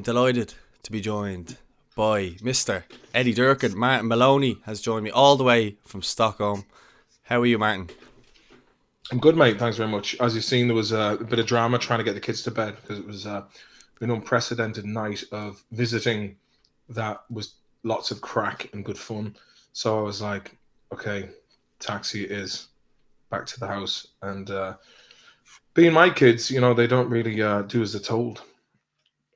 I'm delighted to be joined by Mr. Eddie Durkan. Martin Maloney has joined me all the way from Stockholm. How are you, Martin? I'm good, mate. Thanks very much. As you've seen, there was a bit of drama trying to get the kids to bed because it was an unprecedented night of visiting that was lots of crack and good fun. So I was like, okay, taxi it is back to the house. And being my kids, they don't really do as they're told.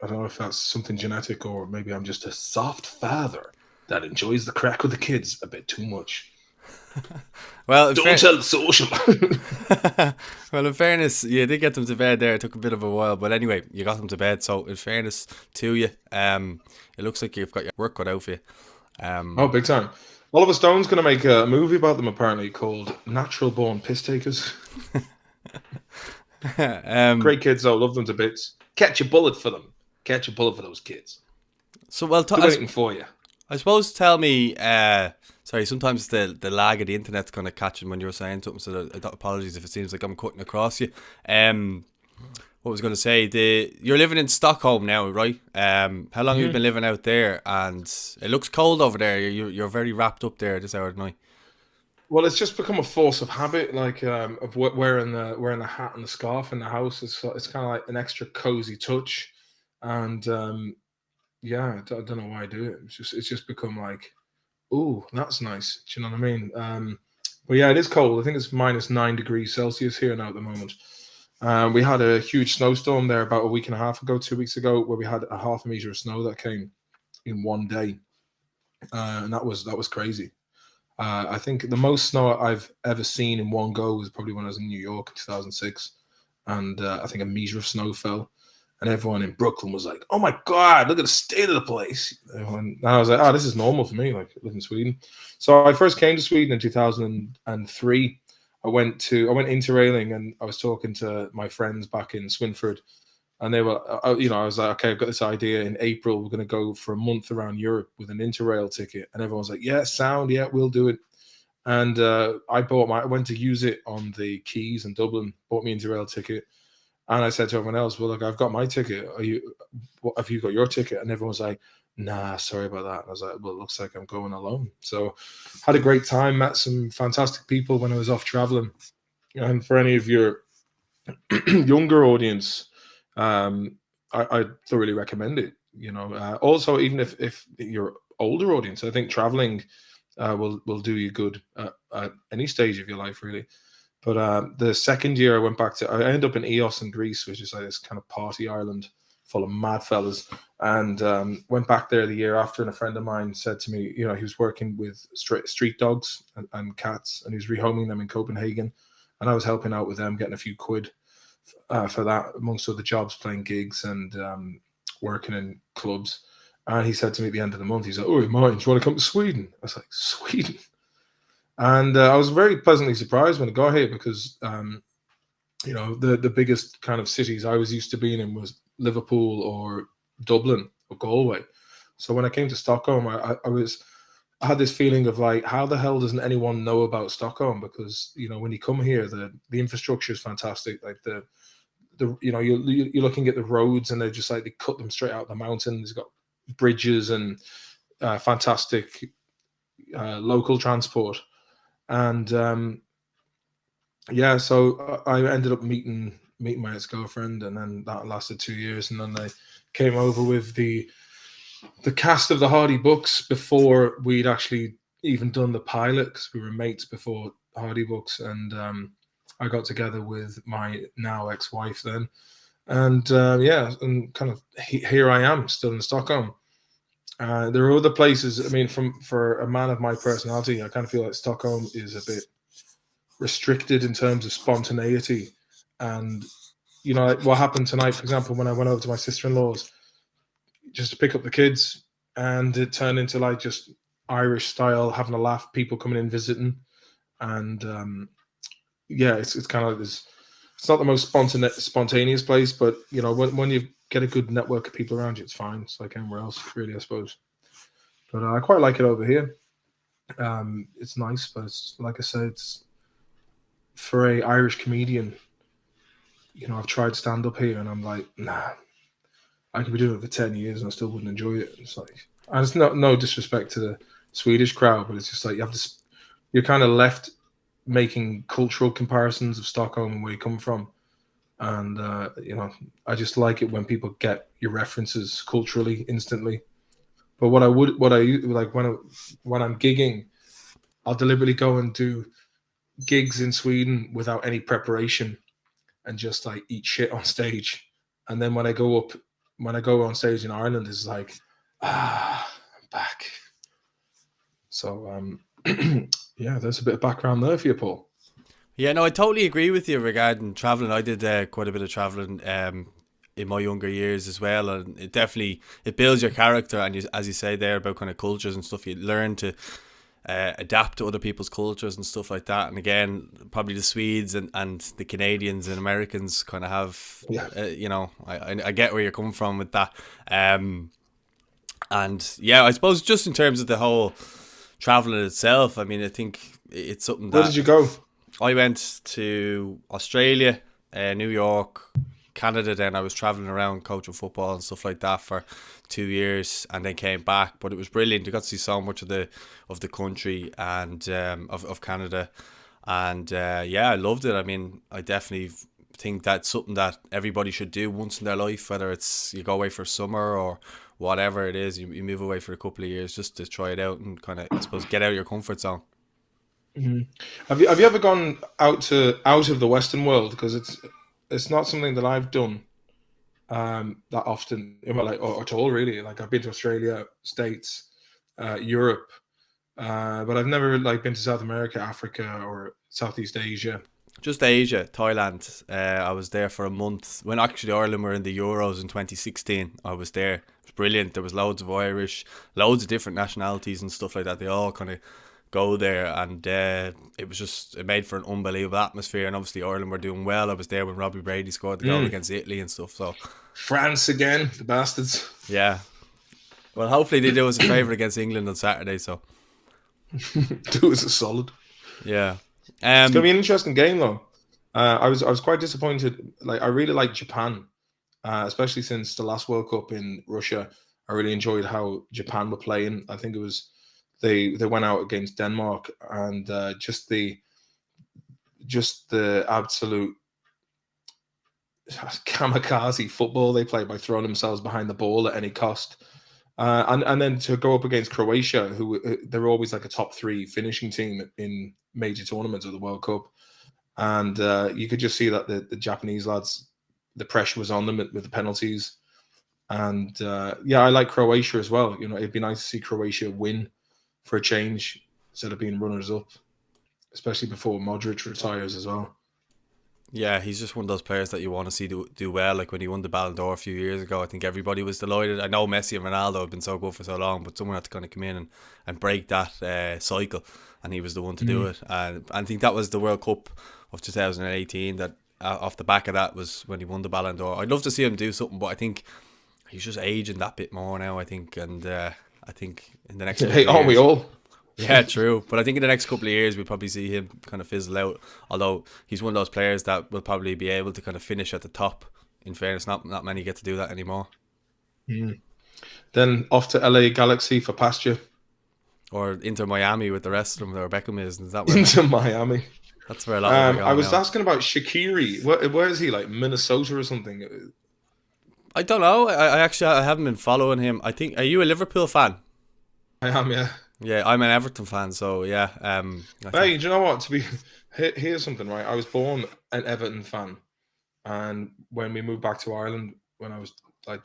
I don't know if that's something genetic or maybe I'm just a soft father that enjoys the crack with the kids a bit too much. Well, Don't tell the social. well, in fairness, you did get them to bed there. It took a bit of a while, but anyway, you got them to bed. So, in fairness to you, it looks like you've got your work cut out for you. Oh, big time. Oliver Stone's going to make a movie about them, apparently, called Natural Born Piss Takers. Great kids, though. Love them to bits. Catch a bullet for them. Catch a bullet for those kids. So, well, do anything for you. I suppose, tell me, sorry, sometimes the lag of the internet's kind of catching when you're saying something, so apologies if it seems like I'm cutting across you. What was I going to say? You're living in Stockholm now, right? How long have you been living out there? And it looks cold over there. You're very wrapped up there this hour of the night. Well, it's just become a force of habit, like of wearing the hat and the scarf in the house. It's kind of like an extra cozy touch, and yeah, I don't know why I do it. It's just become like, ooh, that's nice. Do you know what I mean? But yeah, it is cold. I think it's -9 degrees Celsius here now at the moment. We had a huge snowstorm there about a week and a half ago, 2 weeks ago, where we had a half a meter of snow that came in one day, and that was crazy. I think the most snow I've ever seen in one go was probably when I was in New York in 2006, and I think a meter of snow fell. And everyone in Brooklyn was like, "Oh my God, look at the state of the place!" And I was like, "Oh, this is normal for me. Like, I live in Sweden." So I first came to Sweden in 2003. I went interrailing, and I was talking to my friends back in Swinford, and they were, I was like, "Okay, I've got this idea. In April, we're going to go for a month around Europe with an interrail ticket." And everyone's like, "Yeah, sound, yeah, we'll do it." And I went to use it on the Keys in Dublin, bought me interrail ticket. And I said to everyone else, "Well, look, I've got my ticket. Have you got your ticket?" And everyone's like, "Nah, sorry about that." And I was like, "Well, it looks like I'm going alone." So had a great time, met some fantastic people when I was off traveling. And for any of your younger audience, I thoroughly recommend it. Also, even if you're older audience, I think traveling will do you good at any stage of your life, really. But the second year I ended up in Eos in Greece, which is like this kind of party island full of mad fellas. And went back there the year after, and a friend of mine said to me, he was working with street dogs and cats, and he was rehoming them in Copenhagen. And I was helping out with them, getting a few quid for that, amongst other jobs, playing gigs and working in clubs. And he said to me at the end of the month, he's like, "Oh, Martin, do you want to come to Sweden?" I was like, "Sweden?" And I was very pleasantly surprised when I got here because, the biggest kind of cities I was used to being in was Liverpool or Dublin or Galway. So when I came to Stockholm, I had this feeling of like, how the hell doesn't anyone know about Stockholm? Because, when you come here, the infrastructure is fantastic. Like you're looking at the roads and they're just like, they cut them straight out of the mountain. There's got bridges and fantastic local transport. And so I ended up meeting my ex-girlfriend, and then that lasted 2 years, and then I came over with the cast of the Hardy books before we'd actually even done the pilot, because we were mates before Hardy books. And I got together with my now ex-wife then, and and kind of here I am still in Stockholm. There are other places. I mean, for a man of my personality, I kind of feel like Stockholm is a bit restricted in terms of spontaneity. And like what happened tonight, for example, when I went over to my sister-in-law's just to pick up the kids, and it turned into like just Irish style, having a laugh, people coming in visiting, and it's kind of like this. It's not the most spontaneous place, but when you get a good network of people around you, it's fine. It's like anywhere else, really, I suppose. But I quite like it over here. It's nice, but it's like I said, it's for a Irish comedian. I've tried stand up here, and I'm like, nah, I could be doing it for 10 years and I still wouldn't enjoy it. It's like, and it's no disrespect to the Swedish crowd, but it's just like you're kind of left making cultural comparisons of Stockholm and where you come from. And, I just like it when people get your references culturally instantly. But what I like when I'm gigging, I'll deliberately go and do gigs in Sweden without any preparation and just like eat shit on stage. And then when I go on stage in Ireland, it's like, I'm back. So, yeah, there's a bit of background there for you, Paul. Yeah, no, I totally agree with you regarding traveling. I did quite a bit of traveling in my younger years as well, and it builds your character. And as you say there about kind of cultures and stuff, you learn to adapt to other people's cultures and stuff like that. And again, probably the Swedes and the Canadians and Americans kind of have, I get where you're coming from with that. And yeah, I suppose just in terms of the whole traveling itself, I mean, I think it's something that. Where did you go? I went to Australia, New York, Canada. Then I was traveling around coaching football and stuff like that for 2 years, and then came back. But it was brilliant. I got to see so much of the country and of Canada, and yeah, I loved it. I mean, I definitely think that's something that everybody should do once in their life, whether it's you go away for summer or whatever it is, you move away for a couple of years just to try it out and kind of, I suppose, get out of your comfort zone. Mm-hmm. Have you ever gone out of the Western world? Because it's not something that I've done that often in my life, or at all really. Like I've been to Australia, States, Europe, but I've never like been to South America, Africa, or Southeast Asia. Just Asia, Thailand. I was there for a month when actually Ireland were in the Euros in 2016. I was there. It was brilliant. There was loads of Irish, loads of different nationalities and stuff like that. They all kind of go there, and it made for an unbelievable atmosphere. And obviously Ireland were doing well. I was there when Robbie Brady scored the goal against Italy and stuff. So France again, the bastards. Yeah. Well, hopefully they do us a favour against England on Saturday. So do us a solid. Yeah. It's gonna be an interesting game though. I was quite disappointed. Like I really like Japan, especially since the last World Cup in Russia. I really enjoyed how Japan were playing. I think it was they went out against Denmark, and just the absolute kamikaze football they play by throwing themselves behind the ball at any cost. And then to go up against Croatia, who they're always like a top 3 finishing team in major tournaments of the World Cup. And you could just see that the Japanese lads, the pressure was on them with the penalties. And yeah, I like Croatia as well. You know, it'd be nice to see Croatia win for a change instead of being runners up, especially before Modric retires as well. Yeah, he's just one of those players that you want to see do well. Like when he won the Ballon d'Or a few years ago, I think everybody was delighted. I know Messi and Ronaldo have been so good for so long, but someone had to kind of come in and break that cycle, and he was the one to do it. And I think that was the World Cup of 2018 that off the back of that was when he won the Ballon d'Or. I'd love to see him do something, but I think he's just aging that bit more now, I think. And I think in the next hey, aren't we all? Yeah, true. But I think in the next couple of years, we'll probably see him kind of fizzle out. Although he's one of those players that will probably be able to kind of finish at the top. In fairness, not many get to do that anymore. Then off to LA Galaxy for pasture. Or into Miami with the rest of them, where Beckham is. Is that into Miami? That's where a lot of them are I was now. asking about Shaqiri. Where is he? Like Minnesota or something? I don't know. I haven't been following him. I think. Are you a Liverpool fan? I am, yeah. Yeah, I'm an Everton fan, so yeah. Hey, do you know what? Here's something, right? I was born an Everton fan, and when we moved back to Ireland, when I was like,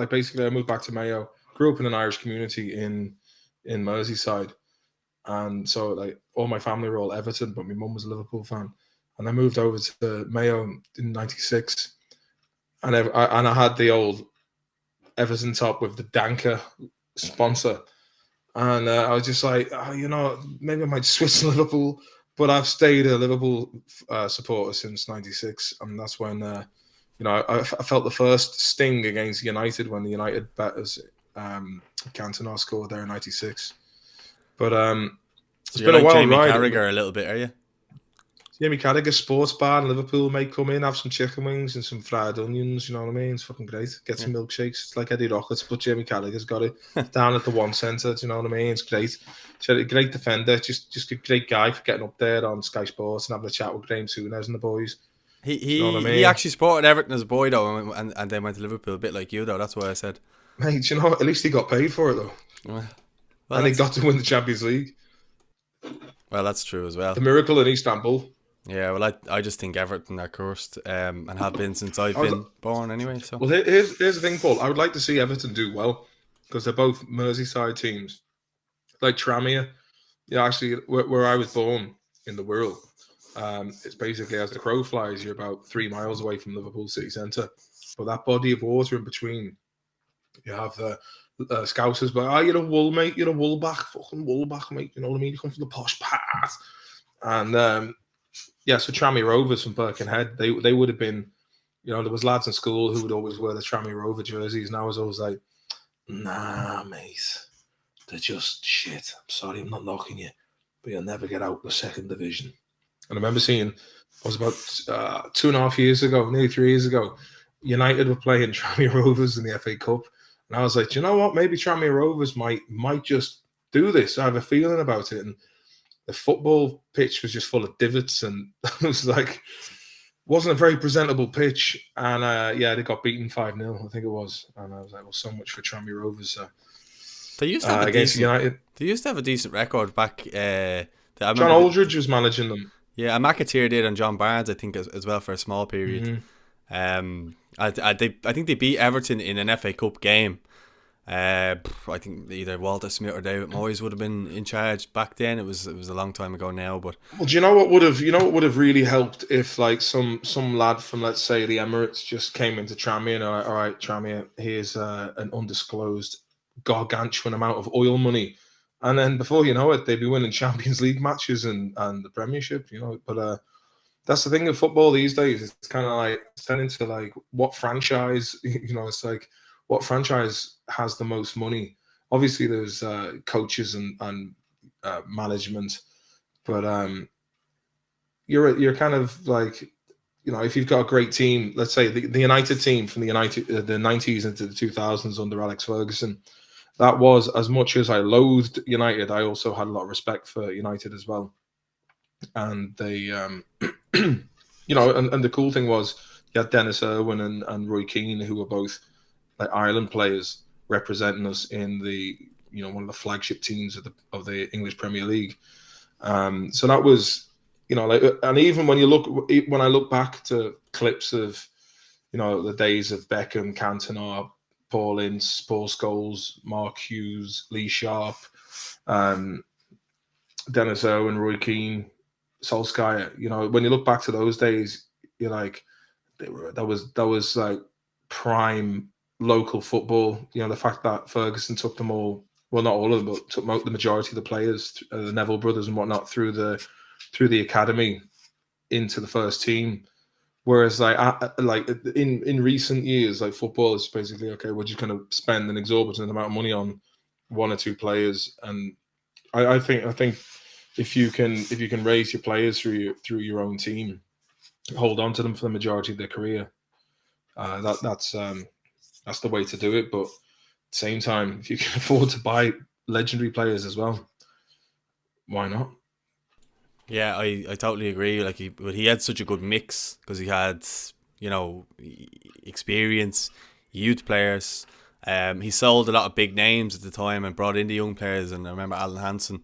basically I moved back to Mayo. Grew up in an Irish community in Merseyside, and so like all my family were all Everton, but my mum was a Liverpool fan, and I moved over to Mayo in '96, and I had the old Everton top with the Danker sponsor. And I was just like, maybe I might switch to Liverpool. But I've stayed a Liverpool supporter since '96. And that's when, I felt the first sting against United when the United betters, Cantona scored there in '96. But it's been a wild Jamie ride. Carragher a little bit, are you? Jamie Carragher's sports bar in Liverpool may come in, have some chicken wings and some fried onions, you know what I mean? It's fucking great. Get some milkshakes. It's like Eddie Rockets, but Jamie Carragher's got it down at the one centre, do you know what I mean? It's great. So a great defender, just a great guy for getting up there on Sky Sports and having a chat with Graham Souness and the boys. He You know what I mean? he actually supported Everton as a boy though, and then went to Liverpool, a bit like you though. That's why I said. Mate, you know, at least he got paid for it though. Well, and he got to win the Champions League. Well, that's true as well. The miracle in Istanbul. Yeah, well, I just think Everton are cursed, and have been since I've been born anyway. So, well, here's the thing, Paul. I would like to see Everton do well because they're both Merseyside teams, like Tranmere. Yeah, actually, where I was born in the world, it's basically as the crow flies, you're about 3 miles away from Liverpool city centre. But that body of water in between, you have the Scousers, but you're a wool, mate. You're a wool back, fucking wool back, mate. You know what I mean? You come from the posh part, and. Yeah, so Tranmere Rovers from Birkenhead, they would have been, you know, there was lads in school who would always wear the Tranmere Rover jerseys, and I was always like, nah, mate, they're just shit. I'm sorry, I'm not knocking you, but you'll never get out the second division. And I remember seeing, it was about 2.5 years ago, nearly 3 years ago, United were playing Tranmere Rovers in the FA Cup, and I was like, do you know what? Maybe Tranmere Rovers might just do this. I have a feeling about it, and the football pitch was just full of divots, and it was like, wasn't a very presentable pitch. And they got beaten 5-0, I think it was. And I was like, well, so much for Tranmere Rovers. They used to have against United. They used to have a decent record back. John Aldridge was managing them. Yeah, and McAteer did, and John Barnes, I think, as well for a small period. Mm-hmm. I think they beat Everton in an FA Cup game. I think either Walter Smith or David Moyes would have been in charge back then. It was a long time ago now, but well, do you know what would have really helped if like some lad from, let's say, the Emirates just came into Tranmere and all right, Tranmere, here's an undisclosed gargantuan amount of oil money, and then before you know it, they'd be winning Champions League matches and the Premiership, you know. But that's the thing of football these days. It's kind of like turning to like what franchise, you know, it's like, what franchise has the most money? Obviously, there's coaches and management, but you're kind of like, you know, if you've got a great team, let's say the United team from the 90s into the 2000s under Alex Ferguson, that was, as much as I loathed United, I also had a lot of respect for United as well. And they, you know, and the cool thing was you had Dennis Irwin and Roy Keane, who were both like Ireland players representing us in the, you know, one of the flagship teams of the English Premier League. So that was, you know, like, and even when I look back to clips of, you know, the days of Beckham, Cantona, Paul Ince, Paul Scholes, Mark Hughes, Lee Sharp, Dennis Irwin, Roy Keane, Solskjaer, you know, when you look back to those days, you're like, that was like prime local football. You know, the fact that Ferguson took them all, well, not all of them, but took the majority of the players, the Neville brothers and whatnot, through the academy into the first team. Whereas like in recent years, like football is basically, okay, we're just going to spend an exorbitant amount of money on one or two players. And I think if you can raise your players through your own team, hold on to them for the majority of their career, that's the way to do it. But at the same time, if you can afford to buy legendary players as well, why not? Yeah, I totally agree. Like he had such a good mix because he had, you know, experience, youth players. He sold a lot of big names at the time and brought in the young players. And I remember Alan Hansen.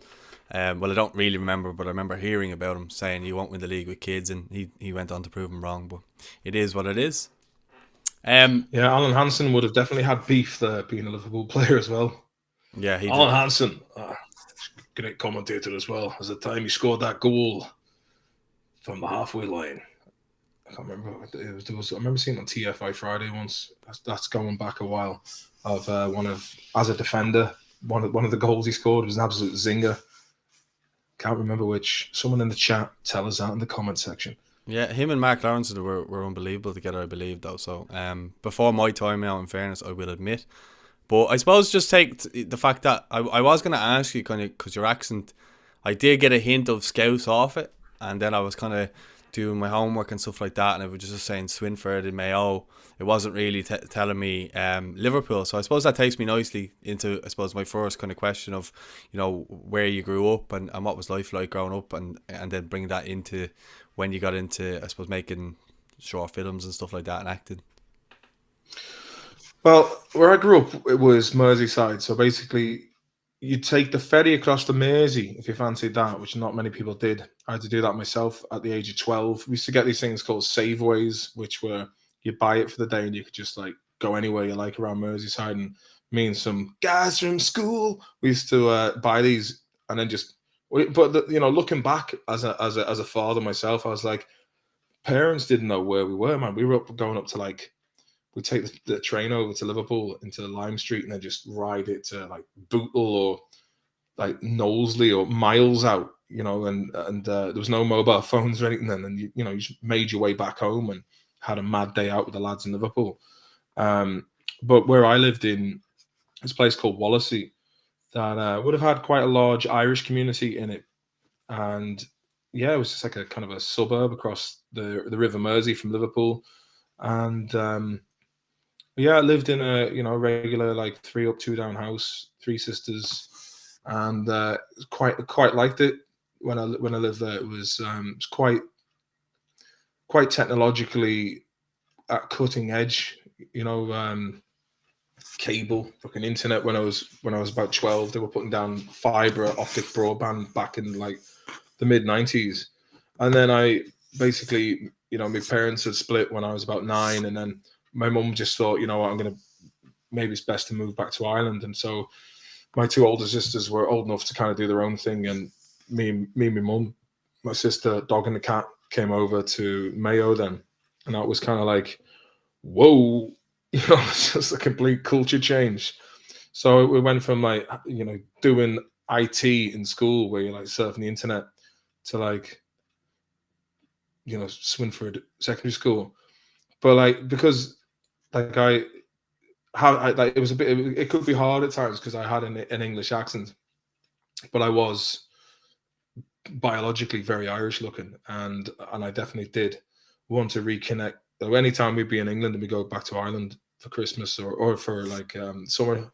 Well, I don't really remember, but I remember hearing about him saying you won't win the league with kids, and he went on to prove him wrong. But it is what it is. Yeah, Alan Hansen would have definitely had beef there, being a Liverpool player as well. Yeah, Alan Hansen, great commentator as well. As the time he scored that goal from the halfway line, I can't remember. I remember seeing it on TFI Friday once. That's going back a while. Of as a defender, one of the goals he scored was an absolute zinger. Can't remember which. Someone in the chat tell us that in the comment section. Yeah, him and Mark Lawrence were unbelievable together, I believe, though. So, before my time out, in fairness, I will admit. But I suppose just take the fact that I was going to ask you, kind of, because your accent, I did get a hint of Scouse off it. and then I was kind of doing my homework and stuff like that, and it was just saying Swinford and Mayo. It wasn't really telling me Liverpool. So I suppose that takes me nicely into, I suppose, my first kind of question of, where you grew up and what was life like growing up, and then bring that into when you got into, I suppose, making short films and stuff like that and acting. Well, where I grew up, it was Merseyside. So basically, you take the ferry across the Mersey if you fancied that, which not many people did. I had to do that myself at the age of 12. We used to get these things called saveaways, which were you buy it for the day and you could just like go anywhere you like around Merseyside. And me and some guys from school, we used to buy these and then just. But looking back as a father myself, I was like, parents didn't know where we were, man. We were going up to like. We'd take the train over to Liverpool into Lime Street and then just ride it to like Bootle or like Knowlesley or miles out, and there was no mobile phones or anything then. And you just made your way back home and had a mad day out with the lads in Liverpool. But where I lived in this place called Wallasey that would have had quite a large Irish community in it. And yeah, it was just like a kind of a suburb across the River Mersey from Liverpool. And yeah, I lived in a regular like 3 up 2 down house, 3 sisters, and quite liked it when I lived there. It was quite technologically at cutting edge, cable, fucking internet. When I was about 12, they were putting down fiber optic broadband back in like the mid 90s, and then I basically, my parents had split when I was about 9, and then my mum just thought, maybe it's best to move back to Ireland. And so my 2 older sisters were old enough to kind of do their own thing. And me, my mum, my sister, dog and the cat came over to Mayo then. And that was kind of like, whoa, it's just a complete culture change. So we went from like, doing IT in school where you're like surfing the internet to like, Swinford secondary school. But like, because like it was a bit. It could be hard at times because I had an English accent, but I was biologically very Irish looking, and I definitely did want to reconnect. Anytime we'd be in England and we go back to Ireland for Christmas or for like summer,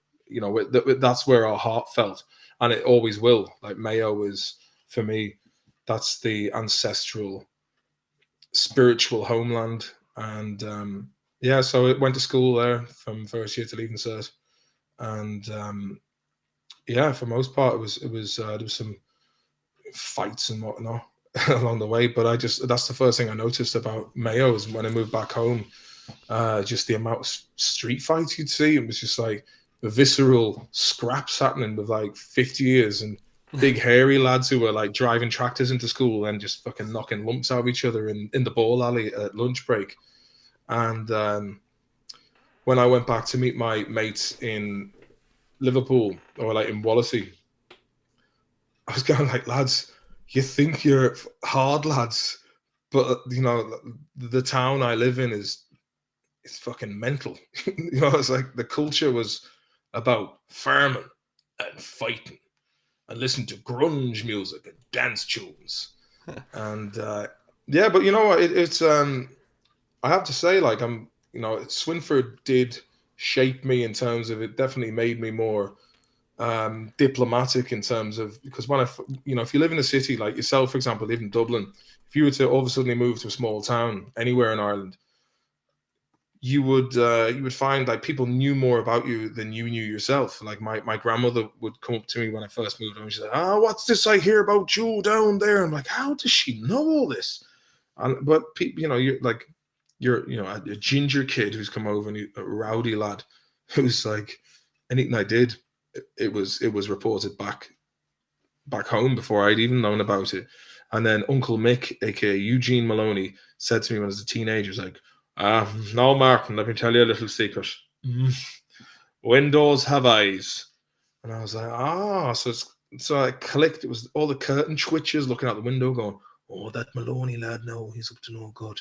that's where our heart felt, and it always will. Like Mayo is for me, that's the ancestral, spiritual homeland, and yeah, so it went to school there from first year to leaving cert, and yeah, for most part, it was there was some fights and whatnot along the way, but that's the first thing I noticed about Mayo is when I moved back home, just the amount of street fights you'd see. It was just like the visceral scraps happening with like 50 years and big hairy lads who were like driving tractors into school and just fucking knocking lumps out of each other in the ball alley at lunch break. And when I went back to meet my mates in Liverpool or like in Wallasey, I was going like, lads, you think you're hard lads, but the town I live in is fucking mental. It's like the culture was about farming and fighting and listening to grunge music and dance tunes. And yeah, but it's I have to say, like, Swinford did shape me in terms of, it definitely made me more diplomatic in terms of, because when if you live in a city like yourself, for example, live in Dublin, if you were to all of a sudden move to a small town anywhere in Ireland, you would find like people knew more about you than you knew yourself. Like my grandmother would come up to me when I first moved home. She's like, "Oh, what's this I hear about you down there?" I'm like, "How does she know all this?" But people, you're a ginger kid who's come over and a rowdy lad who's like, anything I did, it was reported back home before I'd even known about it. And then Uncle Mick, aka Eugene Maloney, said to me when I was a teenager, he was like, "No, Martin, let me tell you a little secret. Windows have eyes." And I was like, so I clicked. It was all the curtain twitches looking out the window going, "Oh, that Maloney lad, no, he's up to no good."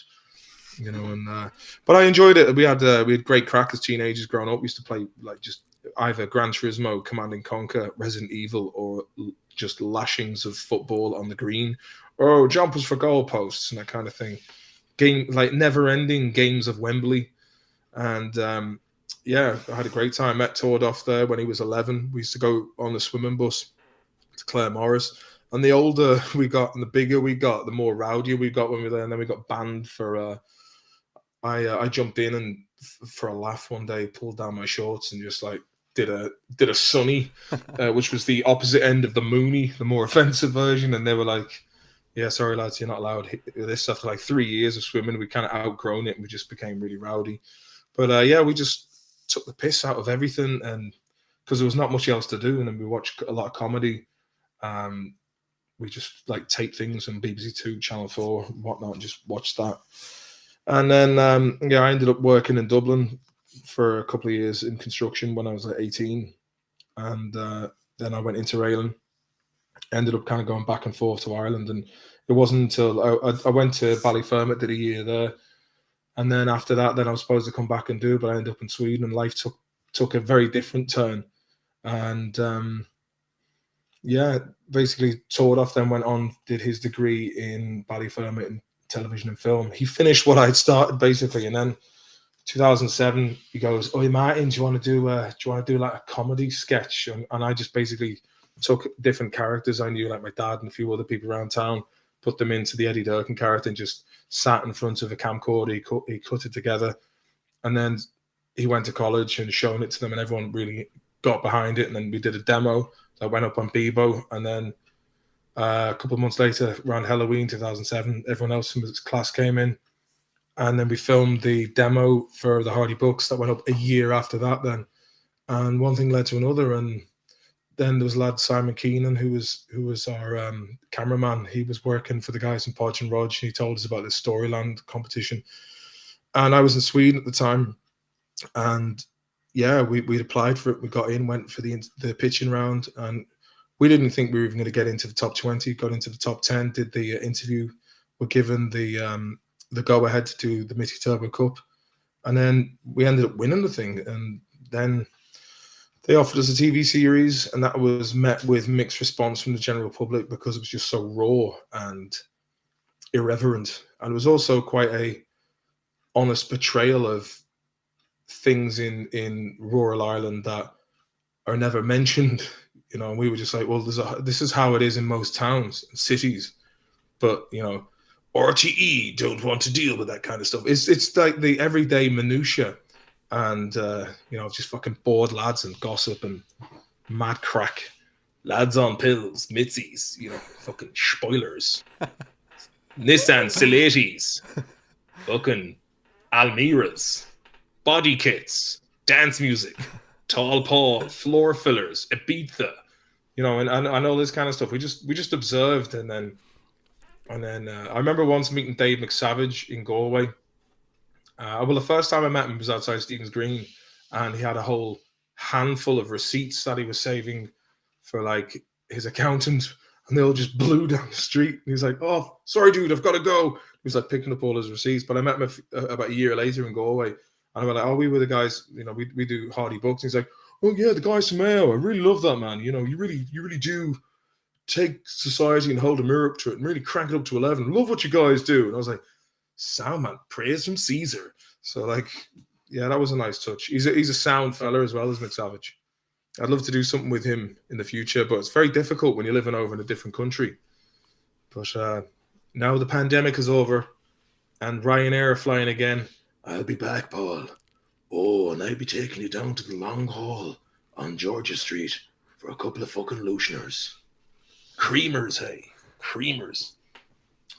But I enjoyed it. We had great crack as teenagers growing up. We used to play like just either Gran Turismo, Command and Conquer, Resident Evil, or just lashings of football on the green, oh, jumpers for goalposts and that kind of thing. Game like never-ending games of Wembley, and yeah, I had a great time. Met Tordoff there when he was 11. We used to go on the swimming bus to Clare Morris. And the older we got and the bigger we got, the more rowdier we got when we were there. And then we got banned for. I jumped in and for a laugh one day, pulled down my shorts and just like did a sunny, which was the opposite end of the Mooney, the more offensive version. And they were like, "Yeah, sorry lads, you're not allowed this." After like 3 years of swimming, we kind of outgrown it and we just became really rowdy. But yeah, we just took the piss out of everything, and because there was not much else to do, and then we watched a lot of comedy. We just like tape things on BBC Two, Channel 4, and whatnot, and just watched that. And then yeah, I ended up working in Dublin for a couple of years in construction when I was like 18, and then I went into railing. Ended up kind of going back and forth to Ireland, and it wasn't until I went to Ballyfermot, did a year there, and then after that, then I was supposed to come back and do it, but I ended up in Sweden, and life took a very different turn, and yeah, basically Tordoff then went on, did his degree in Ballyfermot in television and film. He finished what I'd started basically, and then 2007 he goes, "Oh, Martin, do you want to do like a comedy sketch?" And I just basically took different characters I knew, like my dad and a few other people around town, put them into the Eddie Durkan character, and just sat in front of a camcorder. He cut it together, and then he went to college and shown it to them, and everyone really got behind it. And then we did a demo that went up on Bebo, and then a couple of months later, around Halloween 2007, everyone else from his class came in, and then we filmed the demo for the Hardy Books that went up a year after that. Then, and one thing led to another, and then there was lad Simon Keenan, who was our cameraman. He was working for the guys in Podge and Rodge, and he told us about this Storyland competition. And I was in Sweden at the time, and yeah, we applied for it. We got in, went for the pitching round, and we didn't think we were even going to get into the top 20. Got into the top 10. Did the interview. Were given the go ahead to do the Mitty Turbo Cup, and then we ended up winning the thing. And then they offered us a TV series, and that was met with mixed response from the general public because it was just so raw and irreverent, and it was also quite a honest portrayal of things in rural Ireland that are never mentioned, you know. And we were just like, well, this is how it is in most towns and cities, but you know, RTE don't want to deal with that kind of stuff. It's like the everyday minutia, and you know, just fucking bored lads and gossip and mad crack, lads on pills, Mitzies, you know, fucking spoilers, Nissan Celatis, fucking Almiras, body kits, dance music, tall Paul, floor fillers, Ibiza, you know, and I know this kind of stuff. We just observed, and then I remember once meeting Dave McSavage in Galway. Well, the first time I met him was outside Stephen's Green, and he had a whole handful of receipts that he was saving for like his accountant, and they all just blew down the street. And he's like, "Oh, sorry, dude, I've got to go." He was like picking up all his receipts. But I met him about a year later in Galway, and I was like, "Oh, we were the guys, you know, we do Hardy Books." And he's like, "Oh yeah, the guys from Mayo. I really love that, man. You know, you really do take society and hold a mirror up to it and really crank it up to 11. Love what you guys do." And I was like, "Sound, man, praise from Caesar." So like, yeah, that was a nice touch. He's a sound fella as well as McSavage. I'd love to do something with him in the future, but it's very difficult when you're living over in a different country. But now the pandemic is over and Ryanair are flying again. I'll be back, Paul. Oh, and I'll be taking you down to the long haul on Georgia Street for a couple of fucking Lutioners. Creamers, hey. Creamers.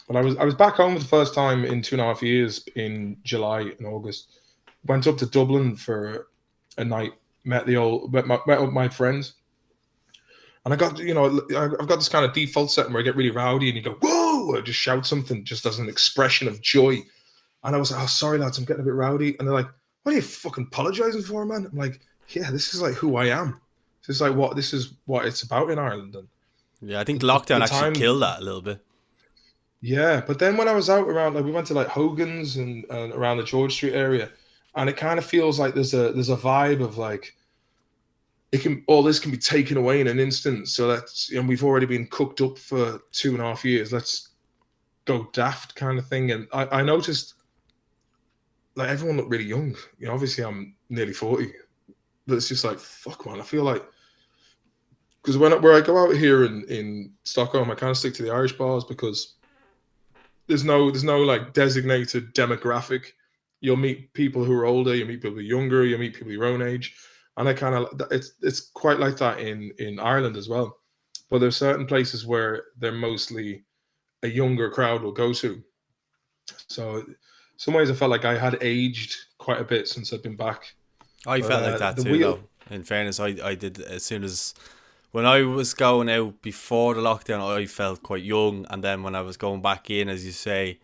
But I was back home for the first time in 2.5 years in July and August. Went up to Dublin for a night, met up my friends. And I got, you know, I've got this kind of default setting where I get really rowdy and you go, whoa, I just shout something just as an expression of joy. And I was like, "Oh, sorry, lads, I'm getting a bit rowdy." And they're like, "What are you fucking apologizing for, man?" I'm like, "Yeah, this is like who I am. This is what it's about in Ireland." And yeah, I think lockdown actually killed that a little bit. Yeah, but then when I was out around, like we went to like Hogan's and around the George Street area, and it kind of feels like there's a vibe of like all this can be taken away in an instant. So that's, and we've already been cooked up for 2.5 years. Let's go daft kind of thing. And I noticed like everyone looked really young. You know, obviously I'm nearly 40, but it's just like, fuck, man. I feel like, because where I go out here in Stockholm, I kind of stick to the Irish bars because there's no like designated demographic. You'll meet people who are older, you meet people who are younger, you meet people your own age, and I kind of it's quite like that in Ireland as well. But there's certain places where they're mostly a younger crowd will go to. So some ways I felt like I had aged quite a bit since I've been back. I But felt like that the too, wheel, though. In fairness, I did as soon as when I was going out before the lockdown, I felt quite young, and then when I was going back in, as you say,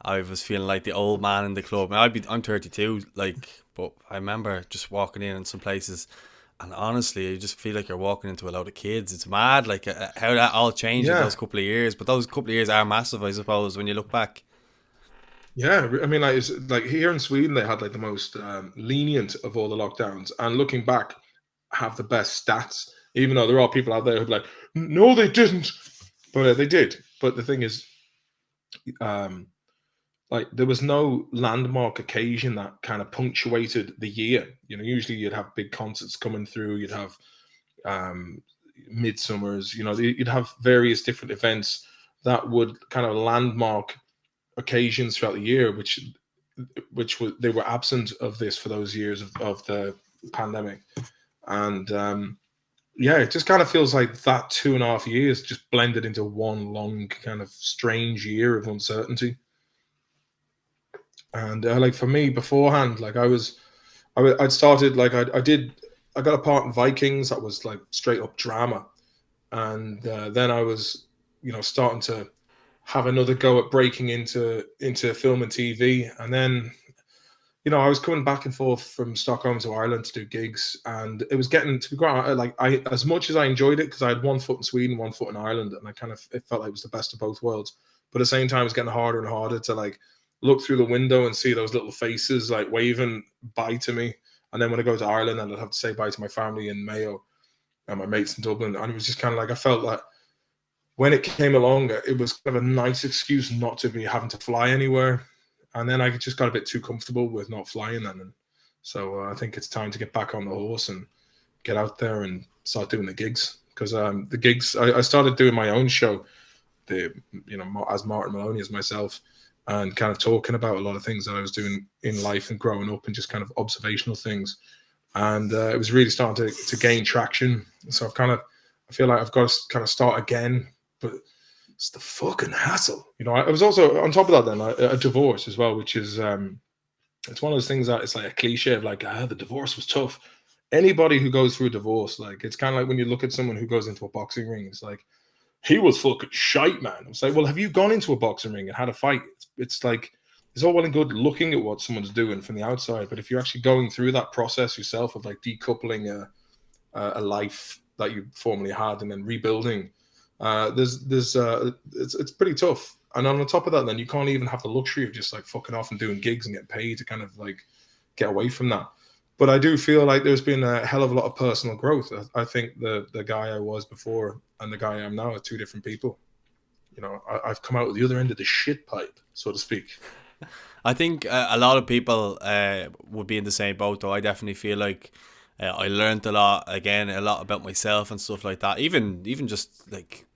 I was feeling like the old man in the club. Now I'm 32, like, but I remember just walking in some places, and honestly, you just feel like you're walking into a load of kids. It's mad, like how that all changed in yeah, those couple of years. But those couple of years are massive, I suppose, when you look back. yeah. I mean, like it's like here in Sweden, they had like the most lenient of all the lockdowns, and looking back, have the best stats. Even though there are people out there who be like, no, they didn't, but they did. But the thing is, um, like there was no landmark occasion that kind of punctuated the year. You know, usually you'd have big concerts coming through, you'd have um midsummers, you know, you'd have various different events that would kind of landmark occasions throughout the year, which they were absent of this for those years of the pandemic. And yeah, it just kind of feels like that 2.5 years just blended into one long kind of strange year of uncertainty. And like for me beforehand, like I'd started like I got a part in Vikings that was like straight up drama, and then I was, you know, starting to have another go at breaking into film and TV, and then, you know, I was coming back and forth from Stockholm to Ireland to do gigs, and it was getting to be quite like I as much as I enjoyed it because I had one foot in Sweden, one foot in Ireland, and I kind of it felt like it was the best of both worlds. But at the same time, it was getting harder and harder to like look through the window and see those little faces like waving bye to me. And then when I go to Ireland, and I'd have to say bye to my family in Mayo and my mates in Dublin, and it was just kind of like I felt like when it came along, it was kind of a nice excuse not to be having to fly anywhere. And then I just got a bit too comfortable with not flying then. And so I think it's time to get back on the horse and get out there and start doing the gigs. Because the gigs, I started doing my own show, as Martin Maloney as myself, and kind of talking about a lot of things that I was doing in life and growing up and just kind of observational things. And it was really starting to gain traction. So I feel like I've got to kind of start again, but it's the fucking hassle. You know, I was also on top of that then a divorce as well, which is it's one of those things that it's like a cliche of like, the divorce was tough. Anybody who goes through a divorce, like it's kind of like when you look at someone who goes into a boxing ring, it's like, he was fucking shite, man. It's like, well, have you gone into a boxing ring and had a fight? It's like it's all well and good looking at what someone's doing from the outside, but if you're actually going through that process yourself of like decoupling a life that you formerly had and then rebuilding, it's pretty tough. And on the top of that, then you can't even have the luxury of just like fucking off and doing gigs and getting paid to kind of like get away from that. But I do feel like there's been a hell of a lot of personal growth. I think the guy I was before and the guy I am now are two different people. You know, I've come out at the other end of the shit pipe, so to speak. I think a lot of people would be in the same boat, though. I definitely feel like I learned a lot, again, a lot about myself and stuff like that. Even just like,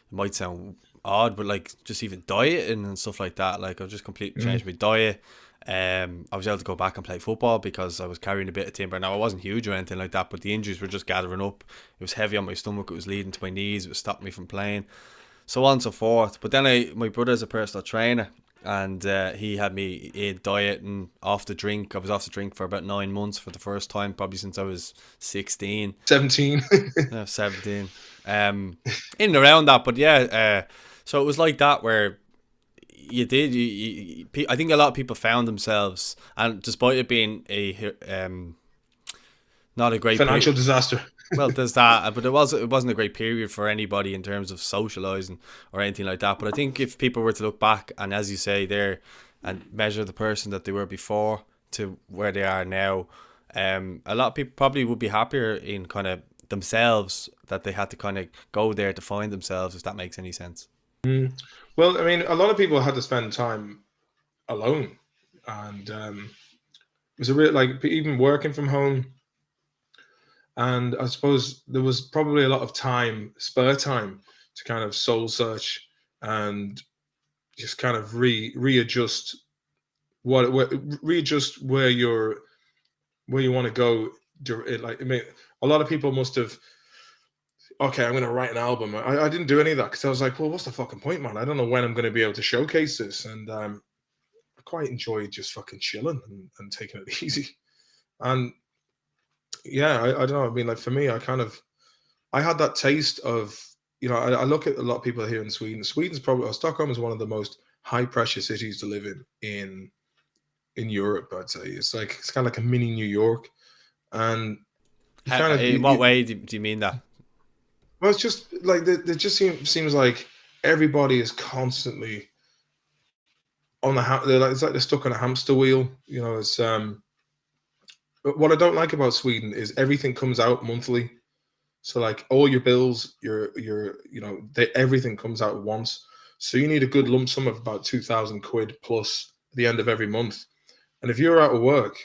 it might sound odd, but like just even dieting and stuff like that. Like I've just completely changed my diet. I was able to go back and play football because I was carrying a bit of timber. Now I wasn't huge or anything like that, but the injuries were just gathering up. It was heavy on my stomach. It was leading to my knees. It was stopping me from playing, so on and so forth. But then my brother's a personal trainer, and he had me in diet and off the drink. I was off the drink for about 9 months for the first time, probably since I was 16. 17. 17. In and around that, but yeah. So it was like that where I think a lot of people found themselves, and despite it being a not a great Financial disaster. well, there's that, but it wasn't a great period for anybody in terms of socializing or anything like that. But I think if people were to look back and, as you say there, and measure the person that they were before to where they are now, a lot of people probably would be happier in kind of themselves, that they had to kind of go there to find themselves, if that makes any sense. Well, I mean, a lot of people had to spend time alone, and it was a real like even working from home. And I suppose there was probably a lot of time, spare time, to kind of soul search and just kind of readjust readjust where you want to go. Like, I mean, a lot of people must have. Okay, I'm going to write an album. I didn't do any of that because I was like, well, what's the fucking point, man? I don't know when I'm going to be able to showcase this, and I quite enjoyed just fucking chilling and taking it easy. And yeah, I don't know. I mean, like for me, I had that taste of, I look at a lot of people here in Sweden. Sweden's probably, or Stockholm is one of the most high pressure cities to live in Europe. I'd say it's kind of like a mini New York, and you kind of In what way do you mean that? well, it's just like there just seems like everybody is constantly on they're like, it's like they're stuck on a hamster wheel. It's but what I don't like about Sweden is everything comes out monthly. So like all your bills, everything comes out at once. So you need a good lump sum of about 2,000 quid plus at the end of every month. And if you're out of work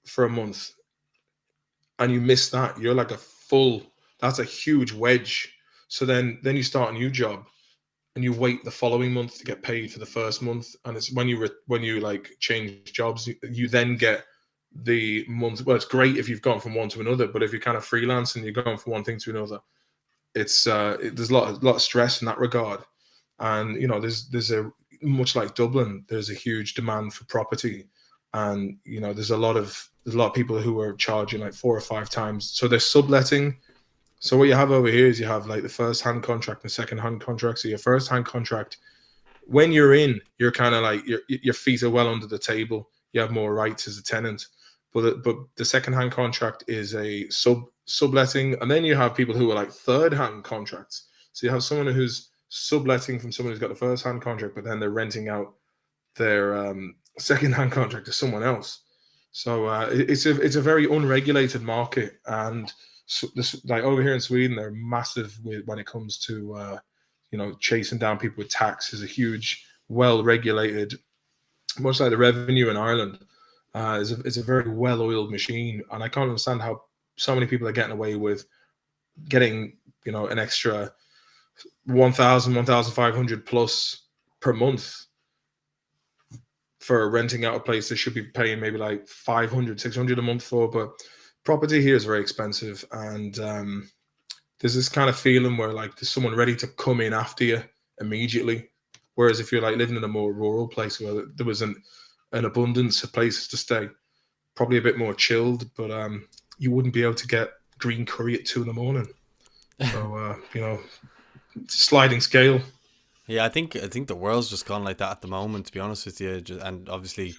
for a month and you miss that, you're like that's a huge wedge. So then you start a new job and you wait the following month to get paid for the first month. And it's when you like change jobs, you then get the month. Well, it's great if you've gone from one to another, but if you're kind of freelance and you're going from one thing to another, it's there's a lot of stress in that regard. And there's a much like Dublin, there's a huge demand for property, and there's a lot of people who are charging like 4 or 5 times. So they're subletting. So what you have over here is you have like the first hand contract and the second hand contract. So your first hand contract, when you're in, you're kind of like your feet are well under the table. You have more rights as a tenant. But the second hand contract is a subletting, and then you have people who are like third hand contracts. So you have someone who's subletting from someone who's got the first hand contract, but then they're renting out their second hand contract to someone else. So it's a very unregulated market, and like over here in Sweden, they're massive when it comes to chasing down people with tax. Is a huge, well regulated, much like the revenue in Ireland. It's a very well-oiled machine, and I can't understand how so many people are getting away with getting an extra 1,000, 1,500 plus per month for renting out a place they should be paying maybe like 500, 600 a month for. But property here is very expensive, and there's this kind of feeling where like there's someone ready to come in after you immediately. Whereas if you're like living in a more rural place where there was an abundance of places to stay, probably a bit more chilled, but you wouldn't be able to get green curry at 2 a.m. So sliding scale. Yeah, I think the world's just gone like that at the moment, to be honest with you. And obviously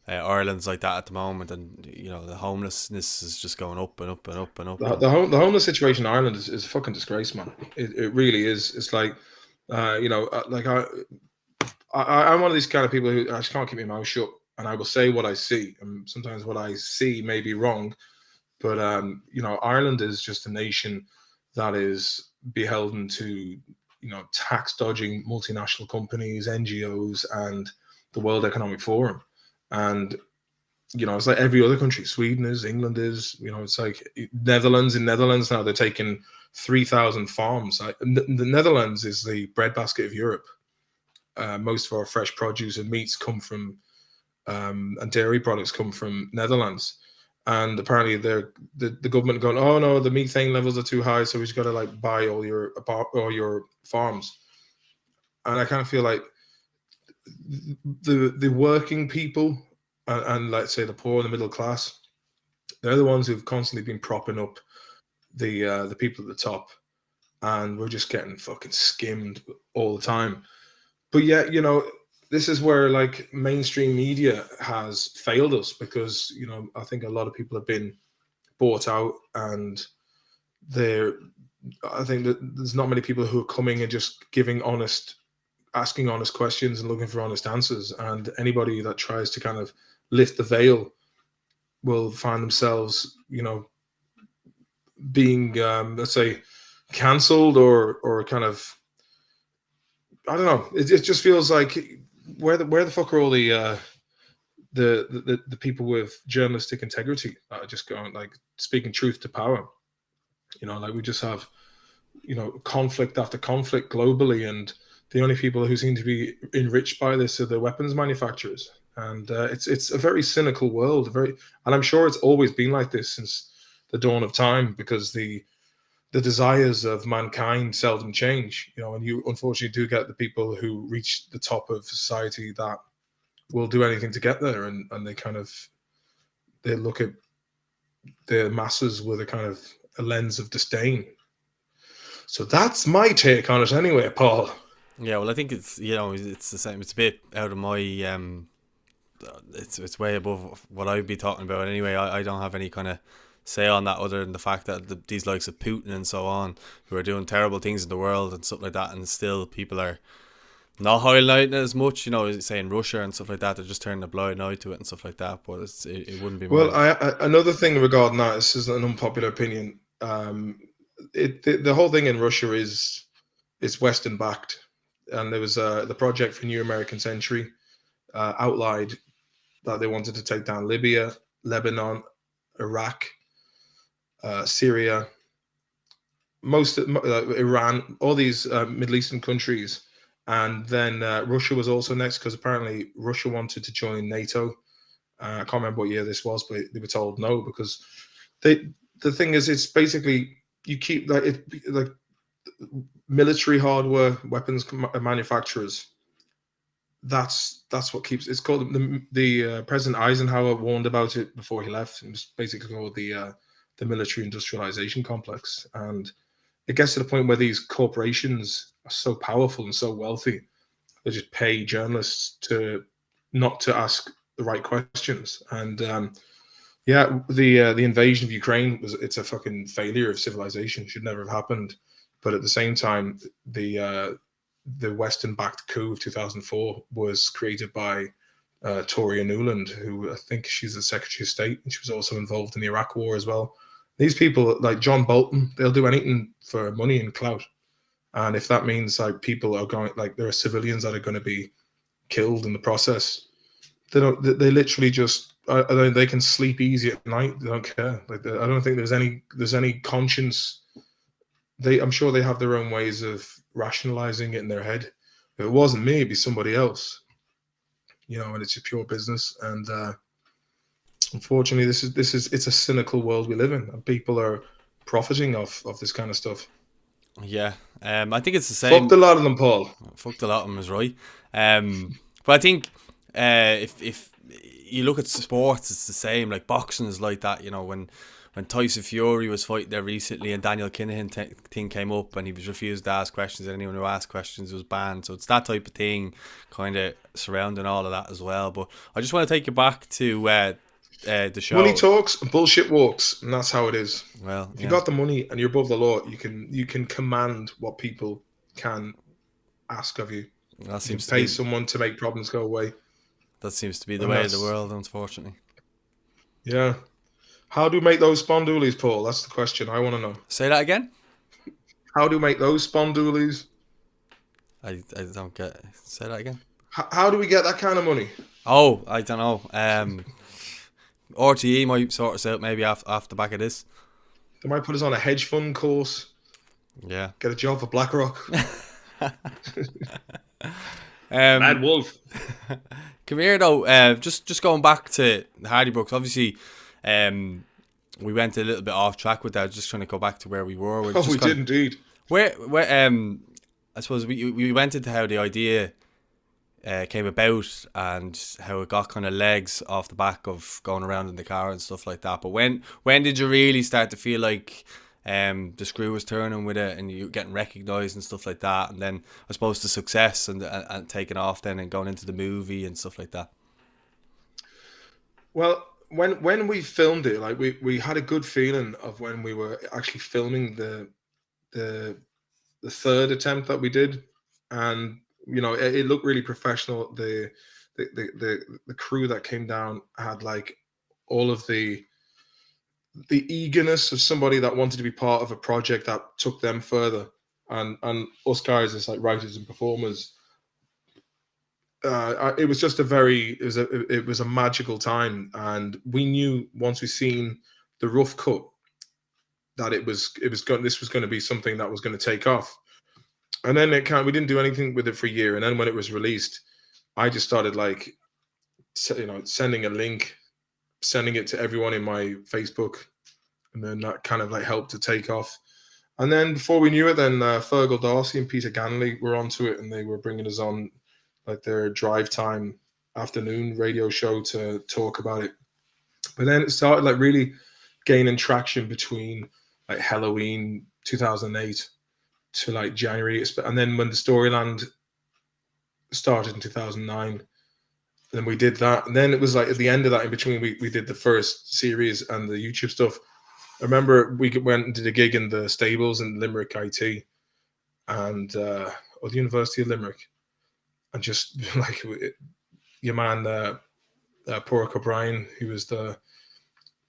Ireland's like that at the moment, and the homelessness is just going up and up and up and up. The homeless situation in Ireland is a fucking disgrace, man. It really is. It's like like I'm one of these kind of people who I just can't keep my mouth shut, and I will say what I see. And sometimes what I see may be wrong, but Ireland is just a nation that is beholden to tax dodging multinational companies, NGOs, and the World Economic Forum. And it's like every other country. Sweden is, England is. It's like Netherlands. In Netherlands now, they're taking 3,000 farms. The Netherlands is the breadbasket of Europe. Most of our fresh produce and meats come from, and dairy products come from Netherlands. And apparently the government going, oh no, the methane levels are too high, so we've got to like buy all your farms. And I kind of feel like the working people and let's say the poor and the middle class, they're the ones who've constantly been propping up the people at the top, and we're just getting fucking skimmed all the time. But yeah, this is where like mainstream media has failed us, because I think a lot of people have been bought out, and I think that there's not many people who are coming and just asking honest questions and looking for honest answers. And anybody that tries to kind of lift the veil will find themselves being let's say cancelled or kind of I don't know. It just feels like where the fuck are all the people with journalistic integrity that are just going like speaking truth to power? Like we just have conflict after conflict globally, and the only people who seem to be enriched by this are the weapons manufacturers. And it's a very cynical world, and I'm sure it's always been like this since the dawn of time, because the desires of mankind seldom change. And you unfortunately do get the people who reach the top of society that will do anything to get there, and they look at the masses with a lens of disdain. So that's my take on it anyway, Paul. Yeah, well, I think it's it's the same. It's a bit out of my it's way above what I'd be talking about anyway. I don't have any kind of say on that other than the fact that these likes of Putin and so on, who are doing terrible things in the world and stuff like that, and still people are not highlighting it as much, saying Russia and stuff like that. They're just turning a blind eye to it and stuff like that. But it wouldn't be. Well, another thing regarding that, this is an unpopular opinion. The whole thing in Russia is Western backed, and there was the Project for New American Century outlined that they wanted to take down Libya, Lebanon, Iraq, Syria, Iran, all these Middle Eastern countries. And then Russia was also next, because apparently Russia wanted to join NATO. I can't remember what year this was, but they were told no, because the thing is, it's basically you keep like military hardware, weapons manufacturers. That's what keeps. It's called the President Eisenhower warned about it before he left. It was basically called the military industrialization complex, and it gets to the point where these corporations are so powerful and so wealthy, they just pay journalists not to ask the right questions. And the invasion of Ukraine it's a fucking failure of civilization. It should never have happened. But at the same time, the Western-backed coup of 2004 was created by Toria Nuland, who I think she's the Secretary of State, and she was also involved in the Iraq War as well. These people, like John Bolton, they'll do anything for money and clout. And if that means like people are going, like there are civilians that are going to be killed in the process, they literally just they can sleep easy at night. They don't care. Like I don't think there's any conscience. I'm sure they have their own ways of rationalizing it in their head. If it wasn't me, it'd be somebody else. And it's a pure business. And unfortunately, it's a cynical world we live in, and people are profiting off this kind of stuff. Yeah, I think it's the same. Fucked a lot of them, Paul. Fucked a lot of them is right. But I think if you look at sports, it's the same. Like boxing is like that. When Tyson Fury was fighting there recently, and Daniel Kinahan thing came up, and he was refused to ask questions, and anyone who asked questions was banned. So it's that type of thing, kind of surrounding all of that as well. But I just want to take you back to the show. Money talks, bullshit walks, and that's how it is. Well, if you got the money and you're above the law, you can command what people can ask of you. That seems to pay someone to make problems go away. That seems to be the way of the world, unfortunately. Yeah. How do we make those spondoolies, Paul? That's the question I want to know. Say that again? How do we make those spondoolies? I don't get it. Say that again? How do we get that kind of money? Oh, I don't know. RTE might sort us out maybe off the back of this. They might put us on a hedge fund course. Yeah. Get a job for BlackRock. Mad Wolf. Come here though. Just going back to Hardy Brooks. Obviously, we went a little bit off track with that. Just trying to go back to where we were. We did indeed. Where I suppose we went into how the idea came about and how it got kind of legs off the back of going around in the car and stuff like that. But when did you really start to feel like the screw was turning with it and you getting recognised and stuff like that? And then I suppose the success and taking off then and going into the movie and stuff like that. Well, when we filmed it, like we had a good feeling of when we were actually filming the third attempt that we did, and it looked really professional. The crew that came down had like all of the eagerness of somebody that wanted to be part of a project that took them further, and us guys as like writers and performers it was just it was a magical time, and we knew once we seen the rough cut that this was going to be something that was going to take off. And then we didn't do anything with it for a year, and then when it was released, I just started like sending a link, sending it to everyone in my Facebook, and then that kind of like helped to take off. And then before we knew it, then Fergal Darcy and Peter Ganley were onto it, and they were bringing us on like their drive time afternoon radio show to talk about it. But then it started like really gaining traction between like Halloween 2008 to like January, and then when the Storyland started in 2009, then we did that, and then it was like at the end of that, in between, we did the first series and the YouTube stuff. I remember we went and did a gig in the stables in Limerick IT, and or the University of Limerick, and just like your man, Porrick O'Brien, who was the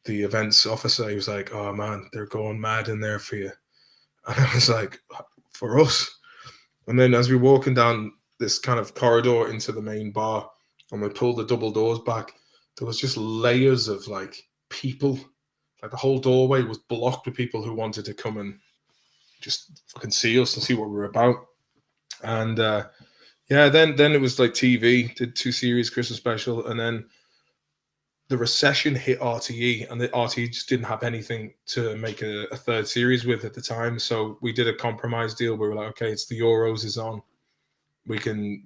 events officer, he was like, "Oh man, they're going mad in there for you," and I was like, "For us?" And then as we were walking down this kind of corridor into the main bar, and we pulled the double doors back, there was just layers of like people. Like the whole doorway was blocked with people who wanted to come and just fucking see us and see what we were about. And then it was like TV, did 2 series, Christmas special, and then the recession hit RTE, and the RTE just didn't have anything to make a third series with at the time. So we did a compromise deal where we were like, okay, it's the Euros is on. We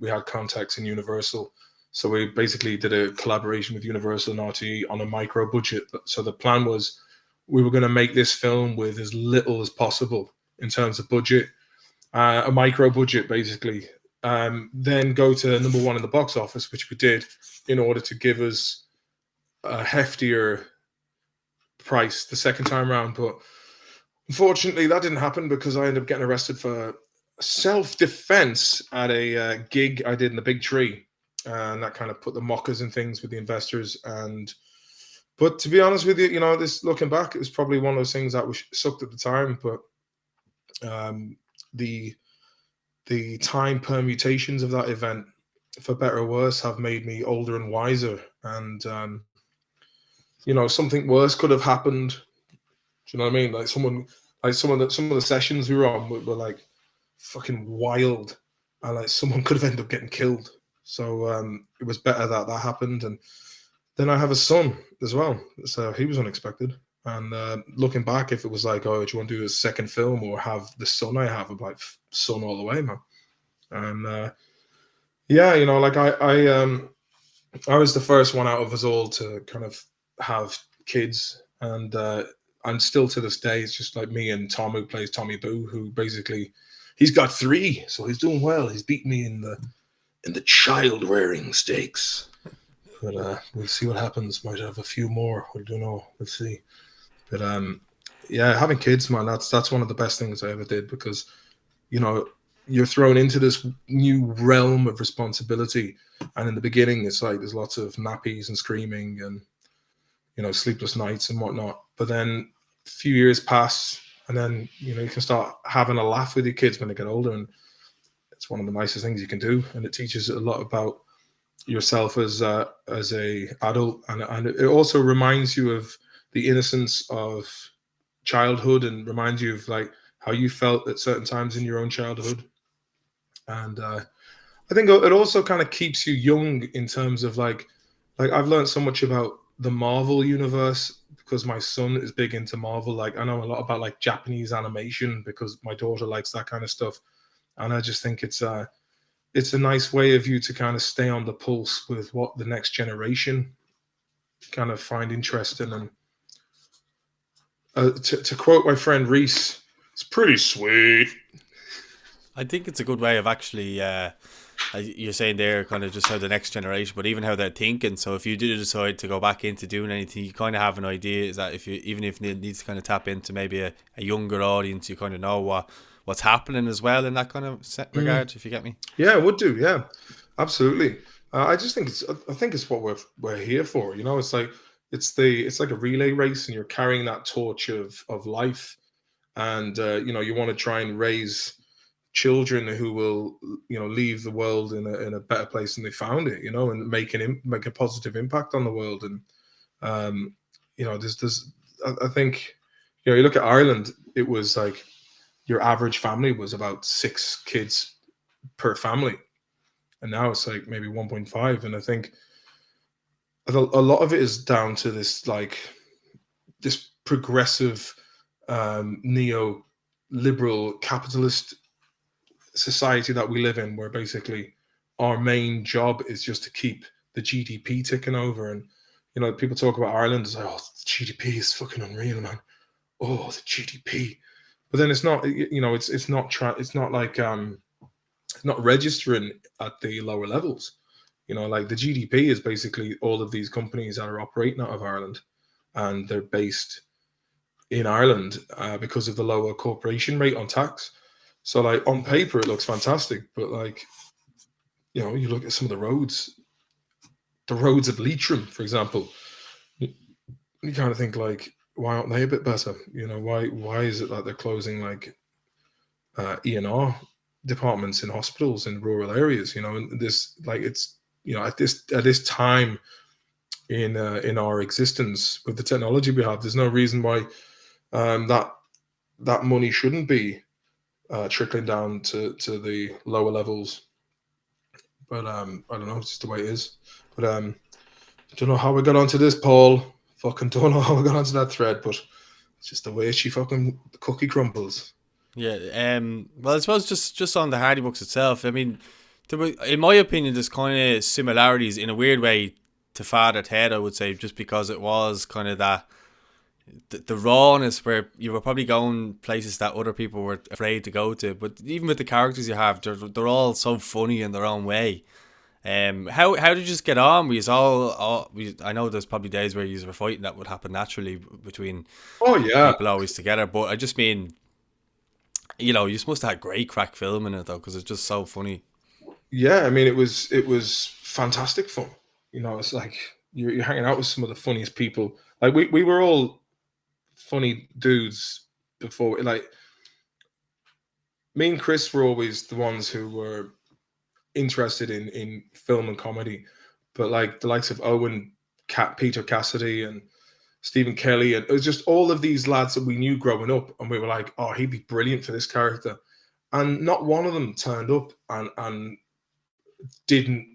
had contacts in Universal. So we basically did a collaboration with Universal and RTE on a micro budget. So the plan was we were going to make this film with as little as possible in terms of budget, a micro budget basically. Then go to number 1 in the box office, which we did, in order to give us a heftier price the second time around. But unfortunately, that didn't happen because I ended up getting arrested for self-defense at a gig I did in the Big Tree. And that kind of put the mockers and things with the investors. But to be honest with you, this looking back, it was probably one of those things that was sucked at the time. But the time permutations of that event, for better or worse, have made me older and wiser. And something worse could have happened. Do you know what I mean? Like some of the sessions we were on were like fucking wild, and like someone could have ended up getting killed. So it was better that happened. And then I have a son as well, so he was unexpected. And looking back, if it was like, oh, do you want to do a second film or have the son I have, I'm like, son all the way, man. And like I was the first one out of us all to kind of have kids, and still to this day, it's just like me and Tom, who plays Tommy Boo, who basically he's got 3, so he's doing well. He's beaten me in the child rearing stakes. But we'll see what happens. Might have a few more. We don't know. We'll see. But having kids, man, that's one of the best things I ever did, because you're thrown into this new realm of responsibility. And in the beginning, it's like there's lots of nappies and screaming and sleepless nights and whatnot. But then a few years pass, and then you can start having a laugh with your kids when they get older, and it's one of the nicest things you can do. And it teaches a lot about yourself as a adult, and it also reminds you of the innocence of childhood, and reminds you of like how you felt at certain times in your own childhood. And I think it also kind of keeps you young in terms of like I've learned so much about the Marvel universe because my son is big into Marvel. Like I know a lot about like Japanese animation because my daughter likes that kind of stuff, and I just think it's a nice way of you to kind of stay on the pulse with what the next generation kind of find interest in. And to quote my friend Reese, it's pretty sweet. I think it's a good way of actually, you're saying there, kind of just how the next generation, but even how they're thinking. So if you do decide to go back into doing anything, you kind of have an idea, is that even if it needs to kind of tap into maybe a younger audience, you kind of know what's happening as well in that kind of regard, if you get me. Yeah, it would do. Yeah, absolutely. I just think it's what we're here for. It's like it's like a relay race, and you're carrying that torch of life, and you want to try and raise children who will, leave the world in a better place than they found it, and make a positive impact on the world. And there's I think, you look at Ireland, it was like your average family was about 6 kids per family, and now it's like maybe 1.5. And I think a lot of it is down to this progressive neo-liberal capitalist society that we live in, where basically our main job is just to keep the GDP ticking over. And people talk about Ireland as like, oh, the GDP is fucking unreal, man. Oh, the GDP. But then it's not, it's not registering at the lower levels. Like the GDP is basically all of these companies that are operating out of Ireland, and they're based in Ireland because of the lower corporation rate on tax. So like on paper, it looks fantastic, but like, you look at some of the roads of Leitrim, for example, you kind of think like, why aren't they a bit better? Why is it that they're closing like E&R departments in hospitals in rural areas? And this, like, it's, at this time in our existence with the technology we have, there's no reason why that money shouldn't be trickling down to the lower levels. But I don't know, it's just the way it is. But I don't know how we got onto this, Paul. Fucking don't know how we got onto that thread, but it's just the way she fucking cookie crumbles. Yeah. Well, I suppose just on the Hardy books itself, I mean, in my opinion, there's kind of similarities in a weird way to Father Ted, I would say, just because it was kind of that the rawness where you were probably going places that other people were afraid to go to. But even with the characters you have, they're all so funny in their own way. How did you just get on? I know there's probably days where you were fighting that would happen naturally between people always together. But I just mean, you must have had great crack filming it though, because it's just so funny. Yeah, I mean, it was fantastic fun. It's like you're hanging out with some of the funniest people. Like we were all funny dudes before. Like me and Chris were always the ones who were interested in film and comedy, but like the likes of Owen, Peter Cassidy, and Stephen Kelly, and it was just all of these lads that we knew growing up, and we were like, oh, he'd be brilliant for this character. And not one of them turned up and didn't,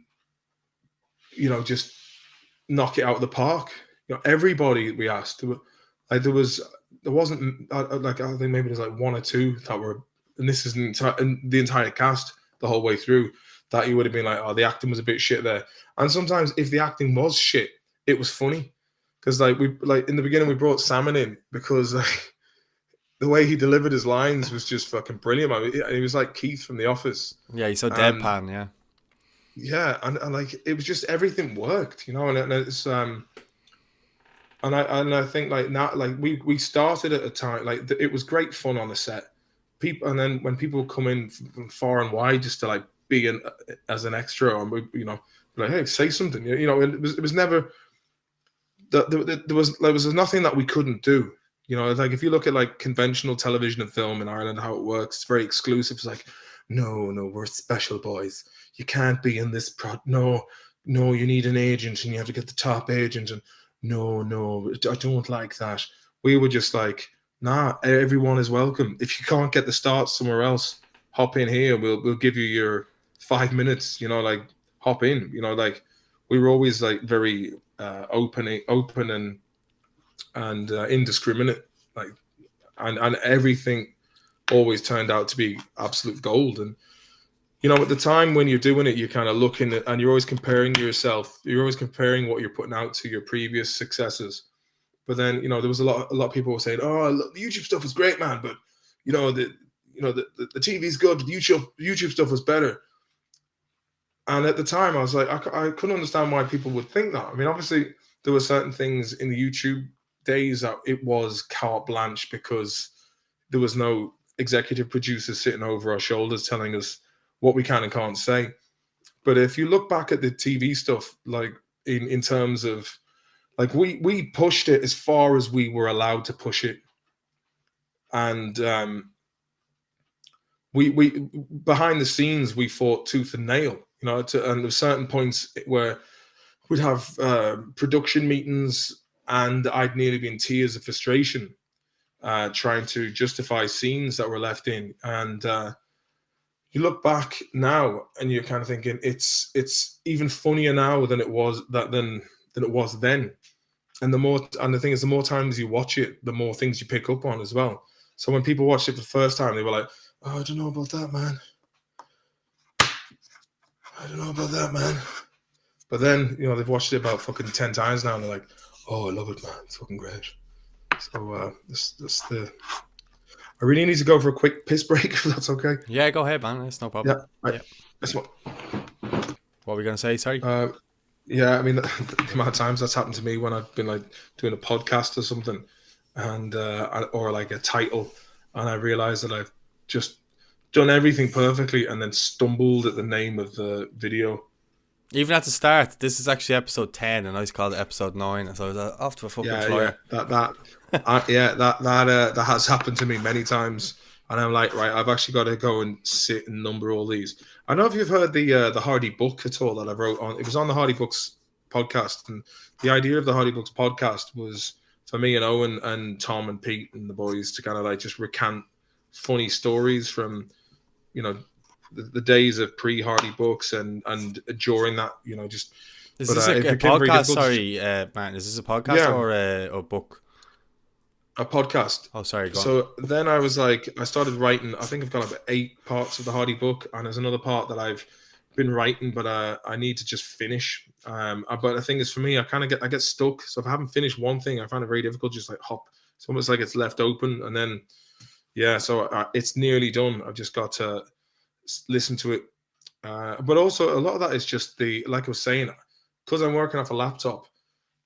just knock it out of the park. Everybody we asked, there wasn't like, I think maybe there's like one or two that were, and this is the entire cast the whole way through, that you would have been like, oh, the acting was a bit shit there. And sometimes if the acting was shit, it was funny. Because like in the beginning we brought Salmon in because like the way he delivered his lines was just fucking brilliant. I mean, he was like Keith from The Office. Yeah, he's so deadpan, yeah. Yeah, and like it was just everything worked, and it's and I think like now, like we started at a time like it was great fun on the set. People, and then when people come in from far and wide just to like be as an extra, and we, like, hey, say something. It was never there was nothing that we couldn't do. Like if you look at like conventional television and film in Ireland, how it works, it's very exclusive. It's like, no, we're special boys. You can't be in this no, you need an agent and you have to get the top agent, and no, I don't like that. We were just like, nah, everyone is welcome. If you can't get the start somewhere else, hop in here. We'll give you your 5 minutes, like hop in, like we were always like very open and indiscriminate, like, and everything always turned out to be absolute gold. And at the time when you're doing it, you're kind of looking at, and you're always comparing yourself. You're always comparing what you're putting out to your previous successes. But then, there was a lot of people were saying, "Oh, look, the YouTube stuff is great, man, but the TV's good, but the YouTube stuff was better." And at the time, I was like, I couldn't understand why people would think that. I mean, obviously, there were certain things in the YouTube days that it was carte blanche because there was no executive producers sitting over our shoulders telling us what we can and can't say. But if you look back at the TV stuff, like in terms of, like we pushed it as far as we were allowed to push it, and we behind the scenes we fought tooth and nail, and there were certain points where we'd have production meetings, and I'd nearly be in tears of frustration, trying to justify scenes that were left in. And you look back now, and you're kind of thinking it's even funnier now than it was than it was then. And the thing is, the more times you watch it, the more things you pick up on as well. So when people watched it for the first time, they were like, "Oh, I don't know about that, man. I don't know about that, man." But then, they've watched it about fucking 10 times now, and they're like, "Oh, I love it, man. It's fucking great." So that's the. I really need to go for a quick piss break, if that's okay. Yeah, go ahead, man. It's no problem. Yeah, right. That's what. What were we gonna say? Sorry. Yeah, I mean, the amount of times that's happened to me when I've been like doing a podcast or something, and or like a title, and I realize that I've just done everything perfectly, and then stumbled at the name of the video. Even at the start, this is actually episode 10, and I was called episode 9, so I was off to a fucking flyer. Yeah, that has happened to me many times, and I'm like, right, I've actually got to go and sit and number all these. I don't know if you've heard the Hardy book at all that I wrote on. It was on the Hardy Books podcast, and the idea of the Hardy Books podcast was for me and Owen and Tom and Pete and the boys to kind of like just recant funny stories from, the days of pre-Hardy Books and during that, just. Is this a podcast? Sorry, Martin. Is this a podcast or a book? A podcast. Oh, sorry. Go on. Then I was like, I started writing. I think I've got about 8 parts of the Hardy book, and there's another part that I've been writing, but I need to just finish. But the thing is, for me, I get stuck. So if I haven't finished one thing, I find it very difficult. Just like hop. It's almost like it's left open, and then so it's nearly done. I've just got to listen to it. But also a lot of that is just like I was saying, because I'm working off a laptop,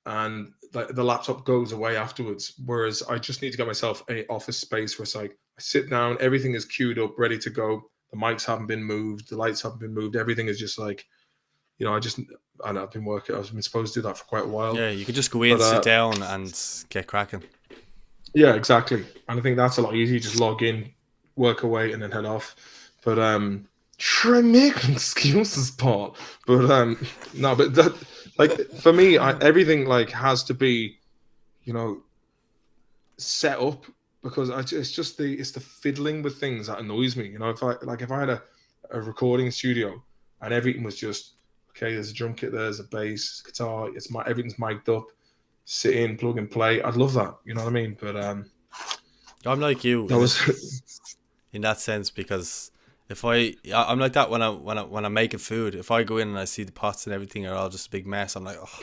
and the laptop goes away afterwards. Whereas I just need to get myself an office space where it's like I sit down, everything is queued up, ready to go. The mics haven't been moved, the lights haven't been moved. Everything is just like, I've been working. I've been supposed to do that for quite a while. Yeah, you could just go in, sit down, and get cracking. Yeah, exactly. And I think that's a lot easier. Just log in, work away, and then head off. But try making excuses, Paul. But no, but that. Like for me, everything like has to be, set up, because it's the fiddling with things that annoys me. If I had a recording studio and everything was just okay, there's a drum kit, there's a bass, guitar, everything's mic'd up, sit in, plug and play. I'd love that. You know what I mean? But I'm like you in that sense, because if I'm like that when I'm making food. If I go in and I see the pots and everything are all just a big mess, I'm like, oh,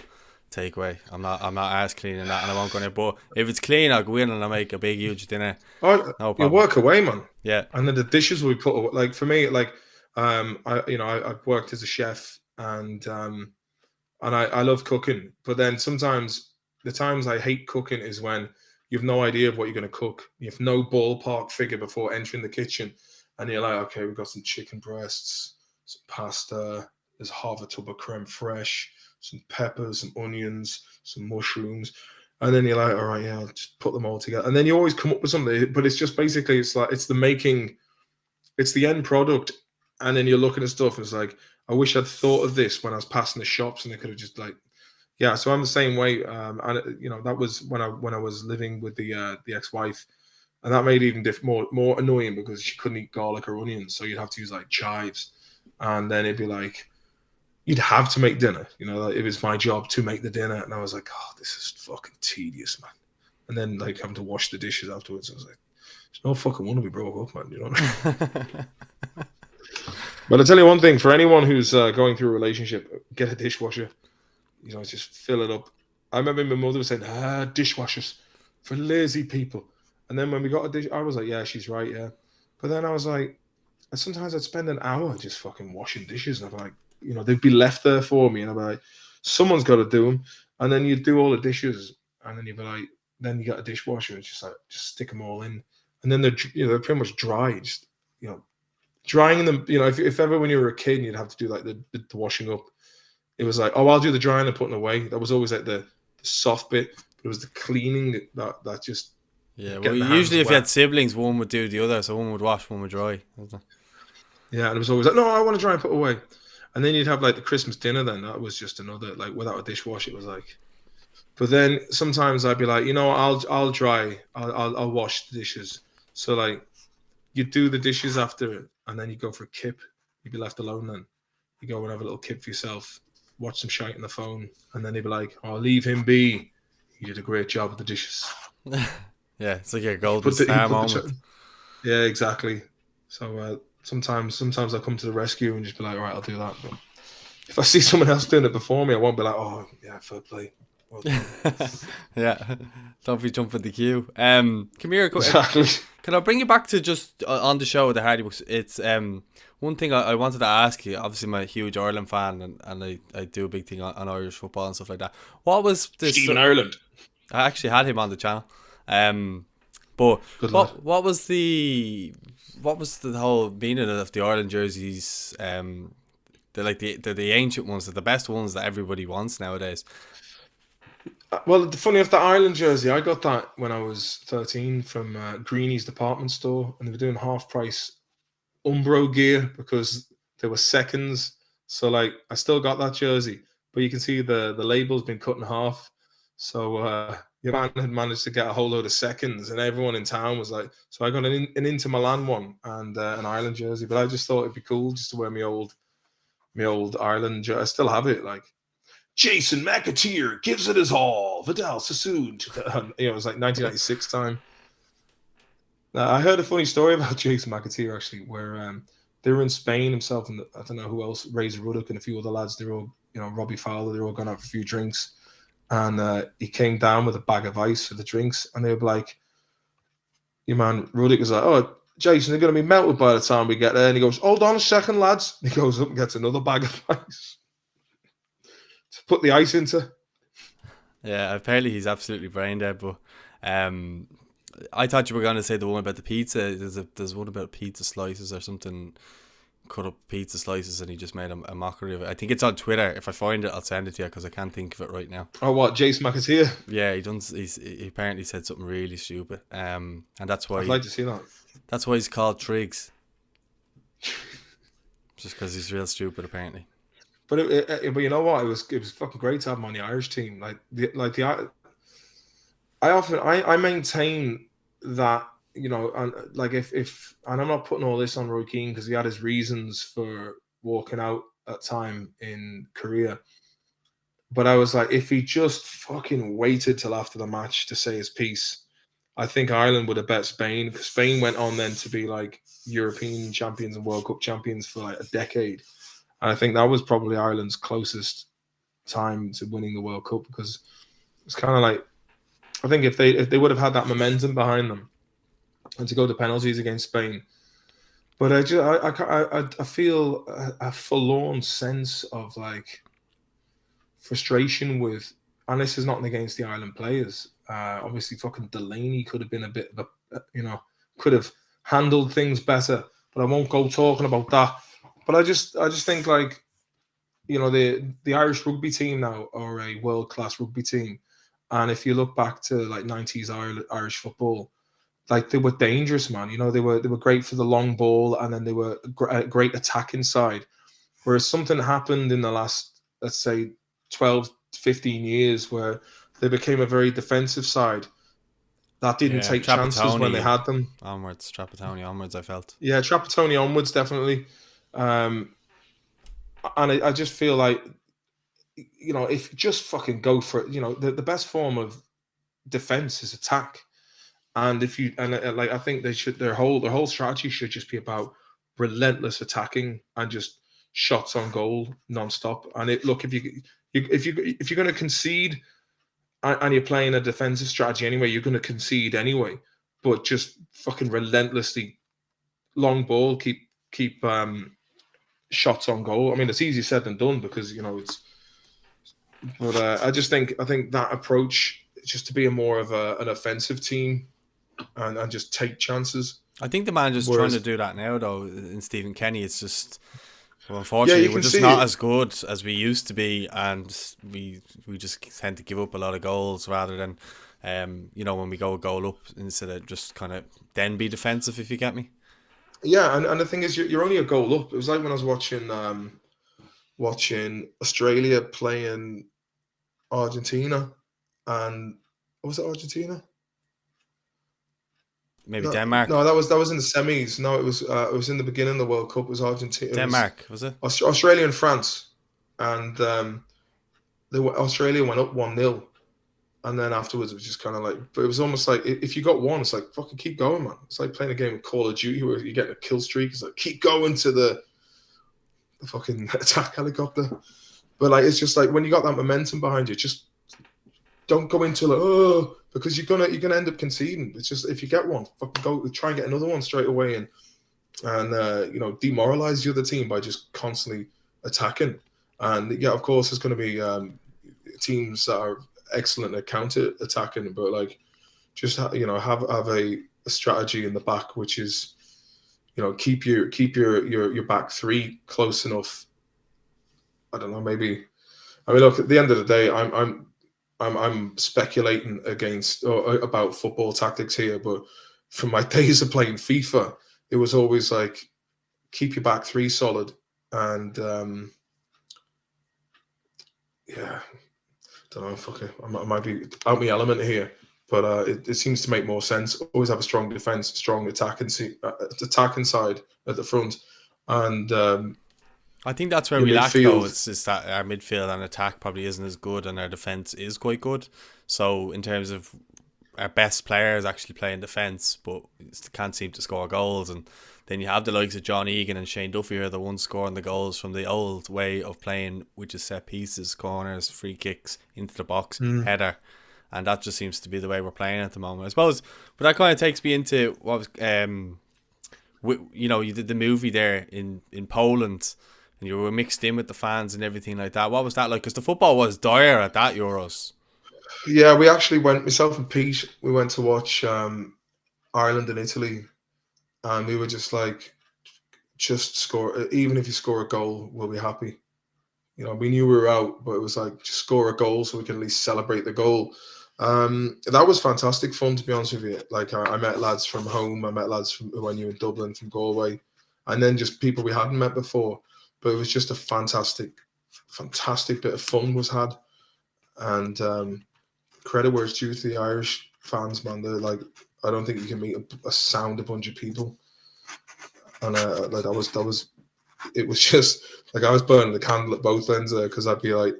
take away. I'm not ass cleaning that, and I won't go in there. But if it's clean, I'll go in and I make a big huge dinner. Oh, no problem. You work away, man. Yeah. And then the dishes will be put away. Like for me, like I've worked as a chef, and I love cooking. But then sometimes the times I hate cooking is when you have no idea of what you're going to cook. You have no ballpark figure before entering the kitchen. And you're like, okay, we've got some chicken breasts, some pasta, there's half a tub of creme fraiche, some peppers, some onions, some mushrooms. And then you're like, all right, yeah, I'll just put them all together. And then you always come up with something, but it's just basically, it's the end product. And then you're looking at stuff and it's like, I wish I'd thought of this when I was passing the shops, and they could have just like, yeah. So I'm the same way. And that was when I was living with the ex-wife. And that made it even more annoying because she couldn't eat garlic or onions. So you'd have to use like chives. And then it'd be like, you'd have to make dinner. Like it was my job to make the dinner. And I was like, oh, this is fucking tedious, man. And then like having to wash the dishes afterwards. I was like, there's no fucking wonder we broke up, man. You know what I mean? But I'll tell you one thing, for anyone who's going through a relationship, get a dishwasher. Just fill it up. I remember my mother was saying, dishwashers for lazy people. And then when we got a dish, I was like, yeah, she's right, yeah. But then I was like, sometimes I'd spend an hour just fucking washing dishes. And I'm like, they'd be left there for me. And I'm like, someone's got to do them. And then you do all the dishes. And then you'd be like, then you got a dishwasher and just stick them all in. And then they're pretty much dry. Just, drying them, if ever when you were a kid, you'd have to do like the washing up. It was like, oh, I'll do the drying and putting away. That was always like the soft bit. But it was the cleaning that just... Yeah, well, getting the hands usually if you wet. had siblings, one would do the other, so one would wash, one would dry. Yeah, and it was always like, no, I want to dry and put away. And then you'd have like the Christmas dinner. Then that was just another like without a dishwasher. It was like. But then sometimes I'd be like, I'll dry, I'll wash the dishes. So like you do the dishes after, and then you go for a kip. You'd be left alone then. You go and have a little kip for yourself, watch some shite on the phone, and then he'd be like, "Oh, leave him be. He did a great job with the dishes." Yeah, it's like a golden star moment. Yeah, exactly. So sometimes I come to the rescue and just be like, "All right, I'll do that." But if I see someone else doing it before me, I won't be like, "Oh, yeah, fair play." Well Yeah, don't be jumping the queue. Come here. exactly. Can I bring you back to just on the show, the Hardy Books? It's one thing I wanted to ask you. Obviously, I'm a huge Ireland fan, and I do a big thing on Irish football and stuff like that. What was this? Stephen Ireland. I actually had him on the channel. But Good lad. what was the whole meaning of the Ireland jerseys? They're like the ancient ones, they're the best ones that everybody wants nowadays. Well, the funny of the Ireland jersey, I got that when I was 13 from Greeny's department store, and they were doing half price Umbro gear because there were seconds. So like, I still got that jersey, but you can see the label's been cut in half. So your man had managed to get a whole load of seconds, and everyone in town was like, so I got an Inter Milan one and an Ireland jersey, but I just thought it'd be cool just to wear my old Ireland jersey. I still have it, like. Jason McAteer gives it his all. Vidal Sassoon. It was like 1996 time. I heard a funny story about Jason McAteer actually, where they were in Spain himself and I don't know who else, Razor Ruddock and a few other lads. They were all, Robbie Fowler. They were all going out for a few drinks, and he came down with a bag of ice for the drinks, and they were like, "Your man Ruddock was like, oh, Jason, they're going to be melted by the time we get there." And he goes, "Hold on a second, lads." And he goes up and gets another bag of ice to put the ice into. Yeah, apparently he's absolutely brain dead. But I thought you were going to say the one about the pizza. There's one about pizza slices or something. Cut up pizza slices, and he just made a mockery of it. I think it's on Twitter. If I find it, I'll send it to you because I can't think of it right now. Oh, what, Jason McAteer? Yeah, he apparently said something really stupid. And that's why I'd like to see that. That's why he's called Triggs. Just because he's real stupid, apparently. But you know what? It was fucking great to have him on the Irish team. I maintain that, and like if and I'm not putting all this on Roy Keane because he had his reasons for walking out at time in Korea. But I was like, if he just fucking waited till after the match to say his piece, I think Ireland would have bet Spain, because Spain went on then to be like European champions and World Cup champions for like a decade. And I think that was probably Ireland's closest time to winning the World Cup, because it's kind of like, I think if they would have had that momentum behind them and to go to penalties against Spain. But I feel a forlorn sense of like frustration with, and this is not against the Ireland players. Obviously, fucking Delaney could have been a bit of a, could have handled things better. But I won't go talking about that. But I just think like, the Irish rugby team now are a world-class rugby team. And if you look back to like 90s Irish football, like they were dangerous, man. They were great for the long ball, and then they were a great attacking side. Whereas something happened in the last, let's say, 12, 15 years where they became a very defensive side that didn't take chances when they had them. Trapattoni onwards, I felt. Yeah, Trapattoni onwards, definitely. And I just feel like, if you just fucking go for it, the best form of defense is attack. And I think they should, their whole strategy should just be about relentless attacking and just shots on goal nonstop. And if you're going to concede and you're playing a defensive strategy anyway, you're going to concede anyway. But just fucking relentlessly long ball, keep shots on goal. I mean, it's easier said than done because it's. But I think that approach, just to be a more of an offensive team and just take chances. I think the manager's trying to do that now, though. In Stephen Kenny, it's just, well, unfortunately, we're just not as good as we used to be, and we just tend to give up a lot of goals rather than When we go a goal up, instead of just kind of then be defensive, if you get me. Yeah, and the thing is, you're only a goal up. It was like when I was watching Australia playing Argentina, and was it Argentina? Maybe No, Denmark. no, that was in the semis. No, it was in the beginning of the World Cup. It was Argentina. Denmark, was it? Australia and France, and Australia went up 1-0, and then afterwards it was just kind of like, but it was almost like if you got one, it's like fucking keep going, man. It's like playing a game of Call of Duty where you're getting a kill streak. It's like keep going to the fucking attack helicopter. But like it's just like when you got that momentum behind you, just don't go into like because you're gonna end up conceding. It's just if you get one, fucking go try and get another one straight away and demoralize the other team by just constantly attacking. And yeah, of course, there's going to be teams that are excellent at counter attacking, but like just have a strategy in the back, which is keep your back three close enough. I don't know, maybe. I mean, look, at the end of the day, I'm speculating about football tactics here, but from my days of playing FIFA, it was always like keep your back three solid, and yeah, don't know. Fuck it, I might be out my element here, but it seems to make more sense. Always have a strong defense, strong attacking side at the front, and I think that's where we lack though. It's that our midfield and attack probably isn't as good, and our defense is quite good. So in terms of our best players actually playing defence, but can't seem to score goals. And then you have the likes of John Egan and Shane Duffy who are the ones scoring the goals from the old way of playing, which is set pieces, corners, free kicks into the box, header. And that just seems to be the way we're playing at the moment, I suppose. But that kind of takes me into what was, you did the movie there in Poland, and you were mixed in with the fans and everything like that. What was that like? Because the football was dire at that Euros. Yeah, we actually went, myself and Pete, we went to watch Ireland and Italy, and we were just like, just score, even if you score a goal, we'll be happy. We knew we were out, but it was like, just score a goal so we can at least celebrate the goal. That was fantastic fun, to be honest with you. Like, I met lads from home, I met lads from when you were in Dublin, from Galway, and then just people we hadn't met before. But it was just a fantastic bit of fun was had. And credit where it's due to the Irish fans, man. They're like, I don't think you can meet a sound bunch of people. And like it was just like I was burning the candle at both ends there, because I'd be like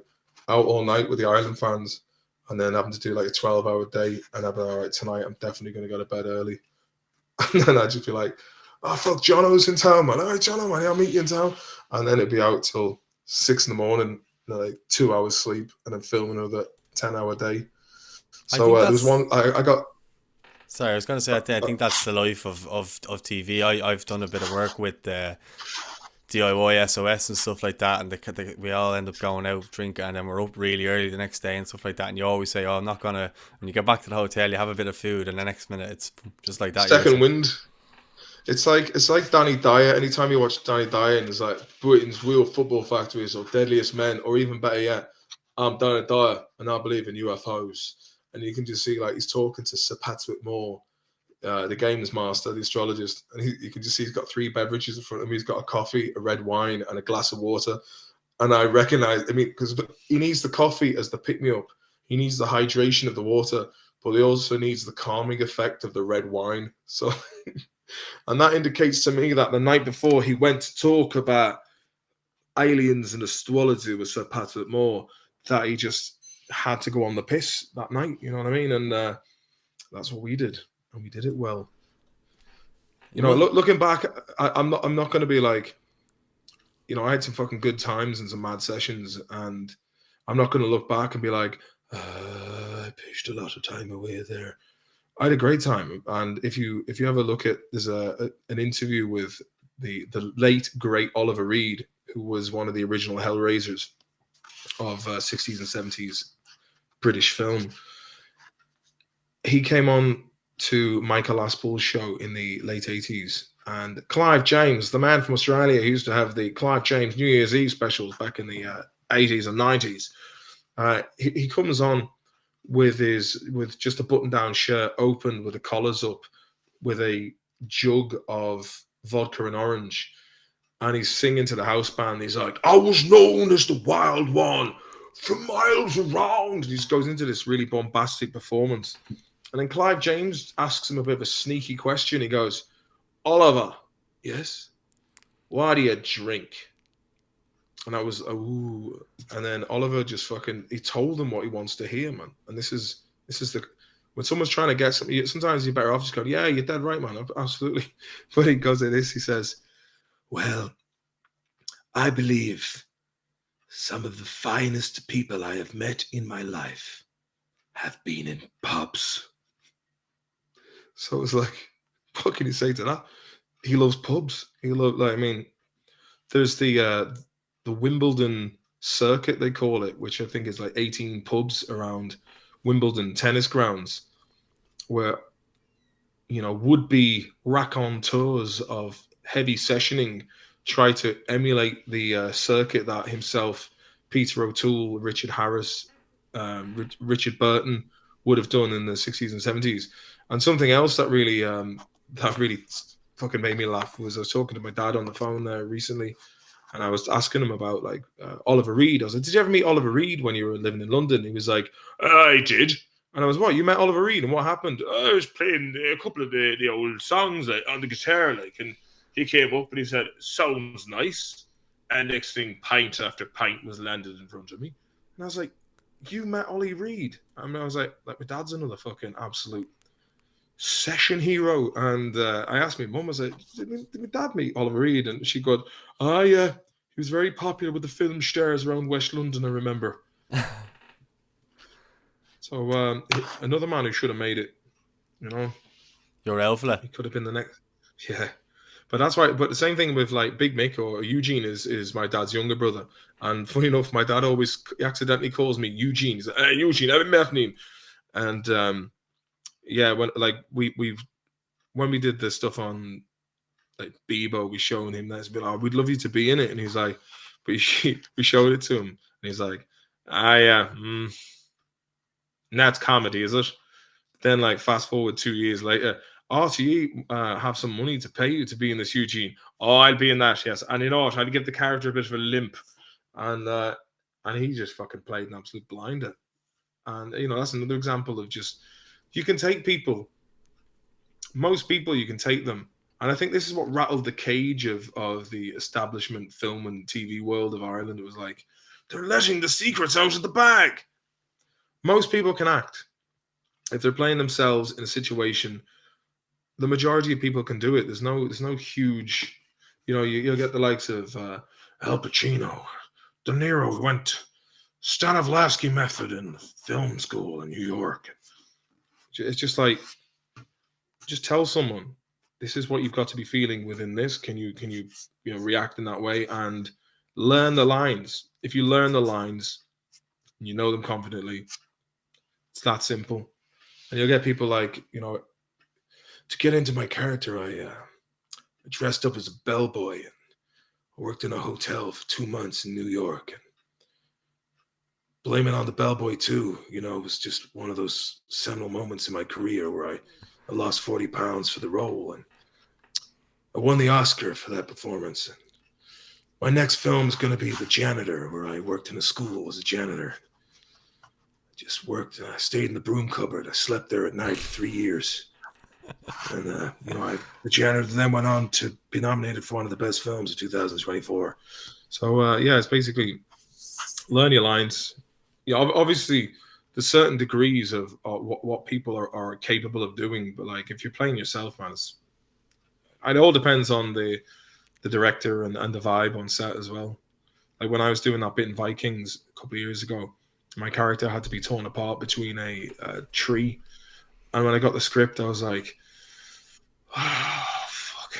out all night with the Ireland fans, and then having to do like a 12-hour day, and I'd be all right, tonight I'm definitely going to go to bed early. And then I'd just be like, oh fuck, Jono's in town, man. All right, Jono, man, I'll meet you in town. And then it'd be out till 6 a.m, like 2 hours sleep, and then film another 10-hour day. So there was one I got. Sorry, I was going to say that I think that's the life of TV. I've done a bit of work with DIY SOS and stuff like that, and we all end up going out drinking, and then we're up really early the next day and stuff like that. And you always say, "Oh, I'm not gonna." When you get back to the hotel, you have a bit of food, and the next minute it's just like that. Second wind. It's like Danny Dyer. Anytime you watch Danny Dyer, and there's like Britain's real football factories or Deadliest Men, or even better yet, I'm Danny Dyer and I believe in UFOs. And you can just see like he's talking to Sir Patrick Moore, the games master, the astrologist, and you can just see he's got 3 beverages in front of him. He's got a coffee, a red wine, and a glass of water. And I recognize, because he needs the coffee as the pick-me-up. He needs the hydration of the water, but he also needs the calming effect of the red wine. So, and that indicates to me that the night before he went to talk about aliens and astrology with Sir Patrick Moore, that he just had to go on the piss that night. You know what I mean? And that's what we did, and we did it well. Looking back, I'm not going to be like, I had some fucking good times and some mad sessions, and I'm not going to look back and be like, I pushed a lot of time away there. I had a great time, and if you ever look at, there's an interview with the late great Oliver Reed, who was one of the original Hellraisers of 60s and 70s British film. He came on to Michael Aspel's show in the late 80s, and Clive James, the man from Australia who used to have the Clive James New Year's Eve specials back in the 80s and 90s, he comes on with just a button-down shirt, open with the collars up, with a jug of vodka and orange, and he's singing to the house band. He's like, "I was known as the Wild One for miles around." He just goes into this really bombastic performance. And then Clive James asks him a bit of a sneaky question. He goes, "Oliver, yes? Why do you drink?" And that was, ooh. And then Oliver just he told him what he wants to hear, man. And this is when someone's trying to get something, sometimes you're better off just going, "Yeah, you're dead right, man. Absolutely." But he goes like this, he says, "Well, I believe some of the finest people I have met in my life have been in pubs." So it's like, what can you say to that? He loves pubs. There's the Wimbledon circuit, they call it, which I think is like 18 pubs around Wimbledon tennis grounds, where would-be raconteurs of heavy sessioning try to emulate the circuit that himself, Peter O'Toole, Richard Harris, Richard Burton would have done in the 60s and 70s. And something else that really fucking made me laugh was I was talking to my dad on the phone there recently, and I was asking him about Oliver Reed. I was like, "Did you ever meet Oliver Reed when you were living in London?" He was like, "I did." And I was, "What? You met Oliver Reed, and what happened?" "I was playing a couple of the old songs on the guitar, and he came up and he said, 'Sounds nice.' And next thing, pint after pint was landed in front of me." And I was like, "You met Ollie Reed?" I mean, I was like, my dad's another fucking absolute session hero. And I asked my mum, I was like, did my dad meet Oliver Reed? And she goes, "Oh yeah, he was very popular with the film stars around West London, I remember." So another man who should have made it, Your Elfla. he could have been the next. Yeah. But that's right. But the same thing with like Big Mick or Eugene is my dad's younger brother. And funny enough, my dad always accidentally calls me Eugene. He's like, "Hey, Eugene, I haven't met him." And yeah, when we did the stuff on like Bebo, we showed him that. It's been, "Oh, we'd love you to be in it." And he's like, we showed it to him, and he's like, yeah, that's comedy, is it? Then like fast forward 2 years later, RTE have some money to pay you to be in this, Eugene. "Oh, I'll be in that, yes." And you know what? I'd give the character a bit of a limp, and he just fucking played an absolute blinder. And that's another example of just, you can take people. Most people, you can take them. And I think this is what rattled the cage of the establishment film and TV world of Ireland. It was like, they're letting the secrets out of the bag. Most people can act. If they're playing themselves in a situation, the majority of people can do it. There's no huge, you'll get the likes of Al Pacino, De Niro, who went Stanislavski method in film school in New York. It's just like, just tell someone, this is what you've got to be feeling within this. Can you react in that way and learn the lines? If you learn the lines, and you know them confidently, it's that simple. And you'll get people like, to get into my character, I dressed up as a bellboy and worked in a hotel for 2 months in New York. And blaming on the bellboy too, it was just one of those seminal moments in my career where I lost 40 pounds for the role, and I won the Oscar for that performance. And my next film is going to be The Janitor, where I worked in a school as a janitor. I just worked, and I stayed in the broom cupboard. I slept there at night for 3 years. And, The Janitor then went on to be nominated for one of the best films of 2024. So, it's basically learn your lines. Obviously, there's certain degrees of what people are capable of doing. But, like, if you're playing yourself, man, it all depends on the director and the vibe on set as well. Like when I was doing that bit in Vikings a couple of years ago, my character had to be torn apart between a tree. And when I got the script, I was like, "Oh, fuck."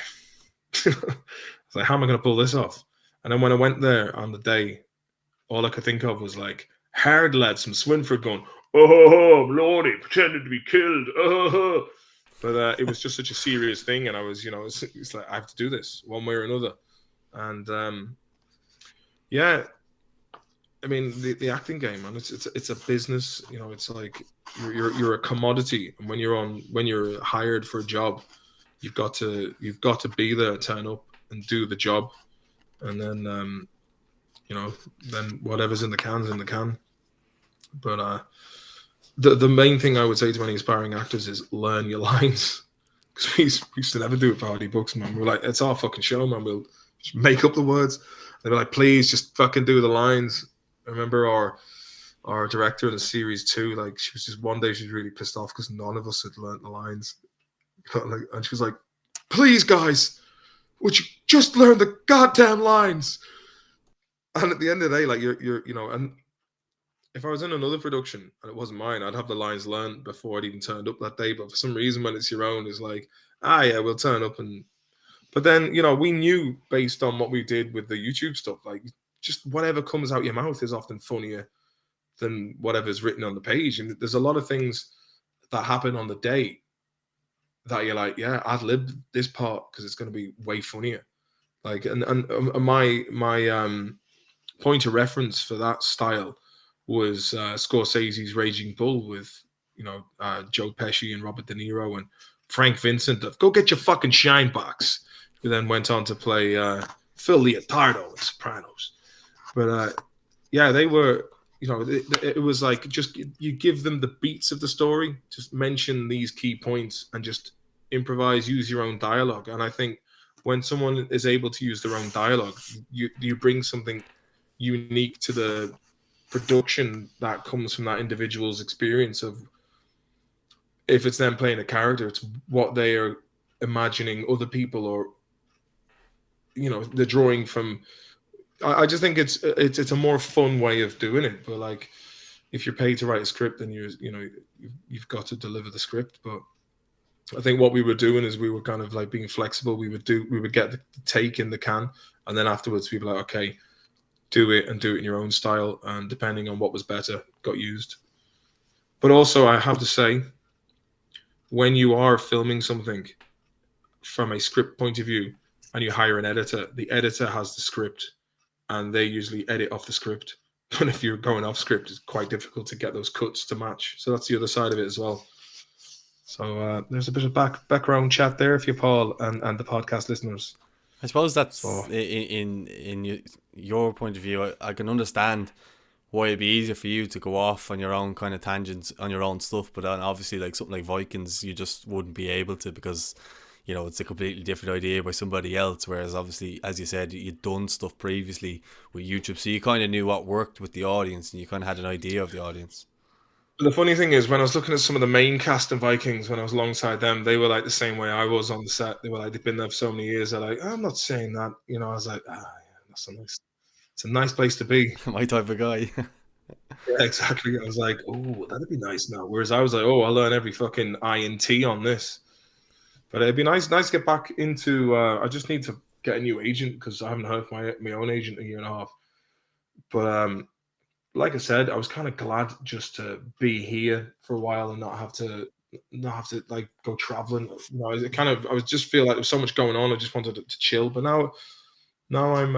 I was like, "How am I going to pull this off?" And then when I went there on the day, all I could think of was like hard lads from Swinford going, "Oh, Maloney, pretending to be killed. Oh." But it was just such a serious thing. And I was, it's like, I have to do this one way or another. And I mean, the acting game, man. It's a business. You know, it's like you're a commodity, and when you're hired for a job, you've got to be there, turn up, and do the job, and then then whatever's in the can's in the can. But the main thing I would say to any aspiring actors is learn your lines. Because we used to never do it for Hardy Books, man. We're like, it's our fucking show, man. We'll just make up the words. They were like, please just fucking do the lines. I remember our director in the series too, like she was just one day she was really pissed off because none of us had learnt the lines. And she was like, please guys, would you just learn the goddamn lines? And at the end of the day, like you're and if I was in another production and it wasn't mine, I'd have the lines learned before I'd even turned up that day. But for some reason, when it's your own, it's like, yeah, we'll turn up. But then, we knew based on what we did with the YouTube stuff, like just whatever comes out your mouth is often funnier than whatever's written on the page. And there's a lot of things that happen on the day that you're like, yeah, I'd live this part because it's going to be way funnier. Like, and my point of reference for that style was Scorsese's Raging Bull with, Joe Pesci and Robert De Niro and Frank Vincent of Go Get Your Fucking Shine Box, who then went on to play Phil Leotardo in Sopranos. But yeah, they were, it was like just you give them the beats of the story, just mention these key points and just improvise, use your own dialogue. And I think when someone is able to use their own dialogue, you bring something unique to the production that comes from that individual's experience of, if it's them playing a character, it's what they are imagining other people, or they're drawing from. I just think it's a more fun way of doing it. But like, if you're paid to write a script, then you've got to deliver the script. But I think what we were doing is we were kind of like being flexible. We would get the take in the can, and then afterwards we were like, okay, do it in your own style, and depending on what was better, got used. But also, I have to say, when you are filming something from a script point of view and you hire an editor, the editor has the script and they usually edit off the script. And if you're going off script, it's quite difficult to get those cuts to match. So that's the other side of it as well. So there's a bit of background chat there for you, Paul, and the podcast listeners. I suppose that's in your point of view. I can understand why it'd be easier for you to go off on your own kind of tangents on your own stuff, but obviously like something like Vikings, you just wouldn't be able to, because it's a completely different idea by somebody else. Whereas obviously, as you said, you'd done stuff previously with YouTube, so you kind of knew what worked with the audience, and you kind of had an idea of the audience. The funny thing is, when I was looking at some of the main cast in Vikings, when I was alongside them, they were like the same way I was on the set. They were like, they've been there for so many years. They're like, I'm not saying that. I was like, yeah, it's a nice place to be. My type of guy. Yeah, exactly. I was like, oh, that'd be nice now. Whereas I was like, oh, I'll learn every fucking I and T on this. But it'd be nice to get back into. I just need to get a new agent, because I haven't heard from my own agent in a year and a half. But like I said, I was kind of glad just to be here for a while and not have to like go traveling. I was just feel like there was so much going on. I just wanted to chill. But now I'm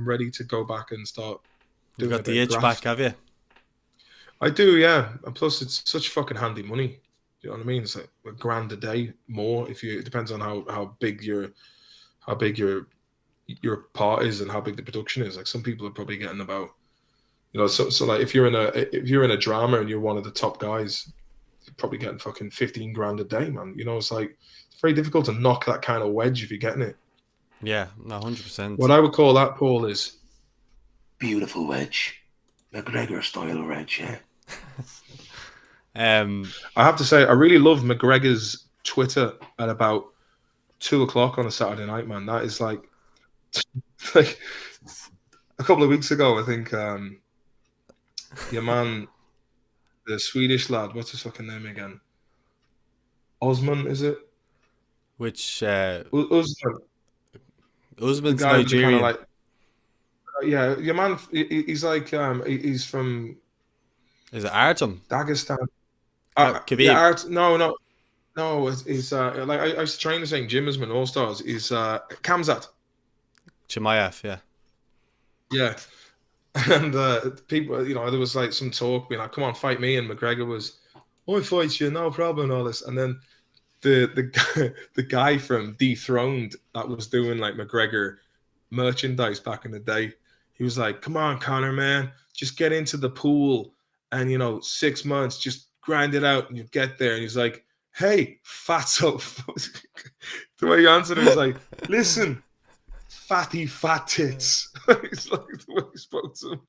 ready to go back and start. You've got the itch back, have you? I do, yeah. And plus, it's such fucking handy money. You know what I mean? It's like $1,000 a day more. It depends on how big your part is and how big the production is. Like, some people are probably getting about, so like if you're in a drama and you're one of the top guys, you're probably getting fucking $15,000 a day, man. It's like, it's very difficult to knock that kind of wedge if you're getting it. Yeah, 100%. What I would call that, Paul, is beautiful wedge, McGregor style wedge. Yeah. I have to say, I really love McGregor's Twitter at about 2:00 on a Saturday night, man. That is like a couple of weeks ago, I think. Your man, the Swedish lad, what's his fucking name again? Osman, is it? Which Usman. Usman's Nigerian. Like, yeah, your man. He's like he's from. Is it Artem? Dagestan. Khabib. Yeah, no. He's like I used to train the same gym as him in All Stars. He's Kamzat Chimaev, yeah. Yeah. And people, there was like some talk being like, "Come on, fight me," and McGregor was, "I fight you, no problem," and all this. And then the guy from Dethroned that was doing like McGregor merchandise back in the day, he was like, "Come on, Conor, man, just get into the pool, and 6 months, just grind it out, and you get there." And he's like, "Hey, fatso," the way he answered it was like, "Listen, fatty fat tits." It's like the way he spoke to him,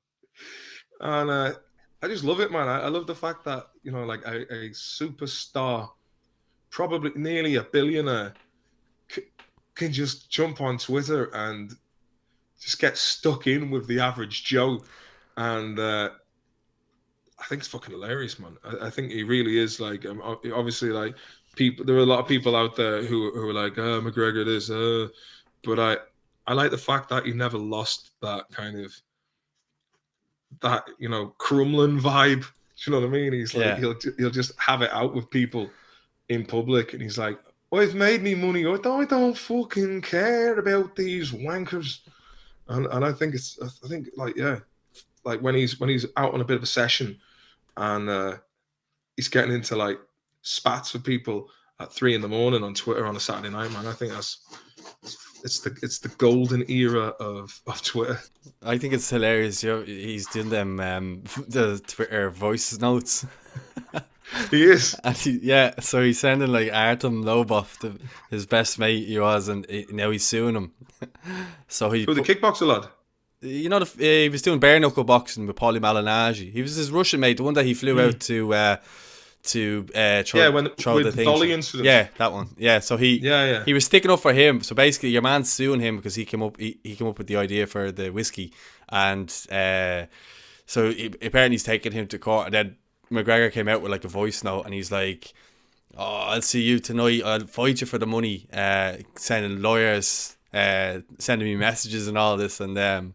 and I just love it, man. I love the fact that like a superstar, probably nearly a billionaire, can just jump on Twitter and just get stuck in with the average Joe. And I think it's fucking hilarious, man. I think he really is like, obviously, like people. There are a lot of people out there who are like, "Oh, McGregor this," but I like the fact that he never lost that kind of that Crumlin vibe. Do you know what I mean? He's like, he'll just have it out with people in public, and he's like, "I've made me money. I don't fucking care about these wankers." And I think like, yeah, like when he's out on a bit of a session, and he's getting into like spats with people at 3 a.m. on Twitter on a Saturday night, man. I think it's the golden era of Twitter. I think it's hilarious. He's doing them the Twitter voice notes. He is. And so he's sending like Artem Lobov, his best mate he was, and now he's suing him. So the kickboxer lad. He was doing bare knuckle boxing with Paulie Malignaggi. He was his Russian mate, the one that he flew out to throw the thing. Dolly incident. Yeah, that one. Yeah, so he was sticking up for him. So basically, your man's suing him because he came up with the idea for the whiskey, and so apparently he's taking him to court. And then McGregor came out with like a voice note, and he's like, "Oh, I'll see you tonight. I'll fight you for the money." Sending lawyers, sending me messages and all this, and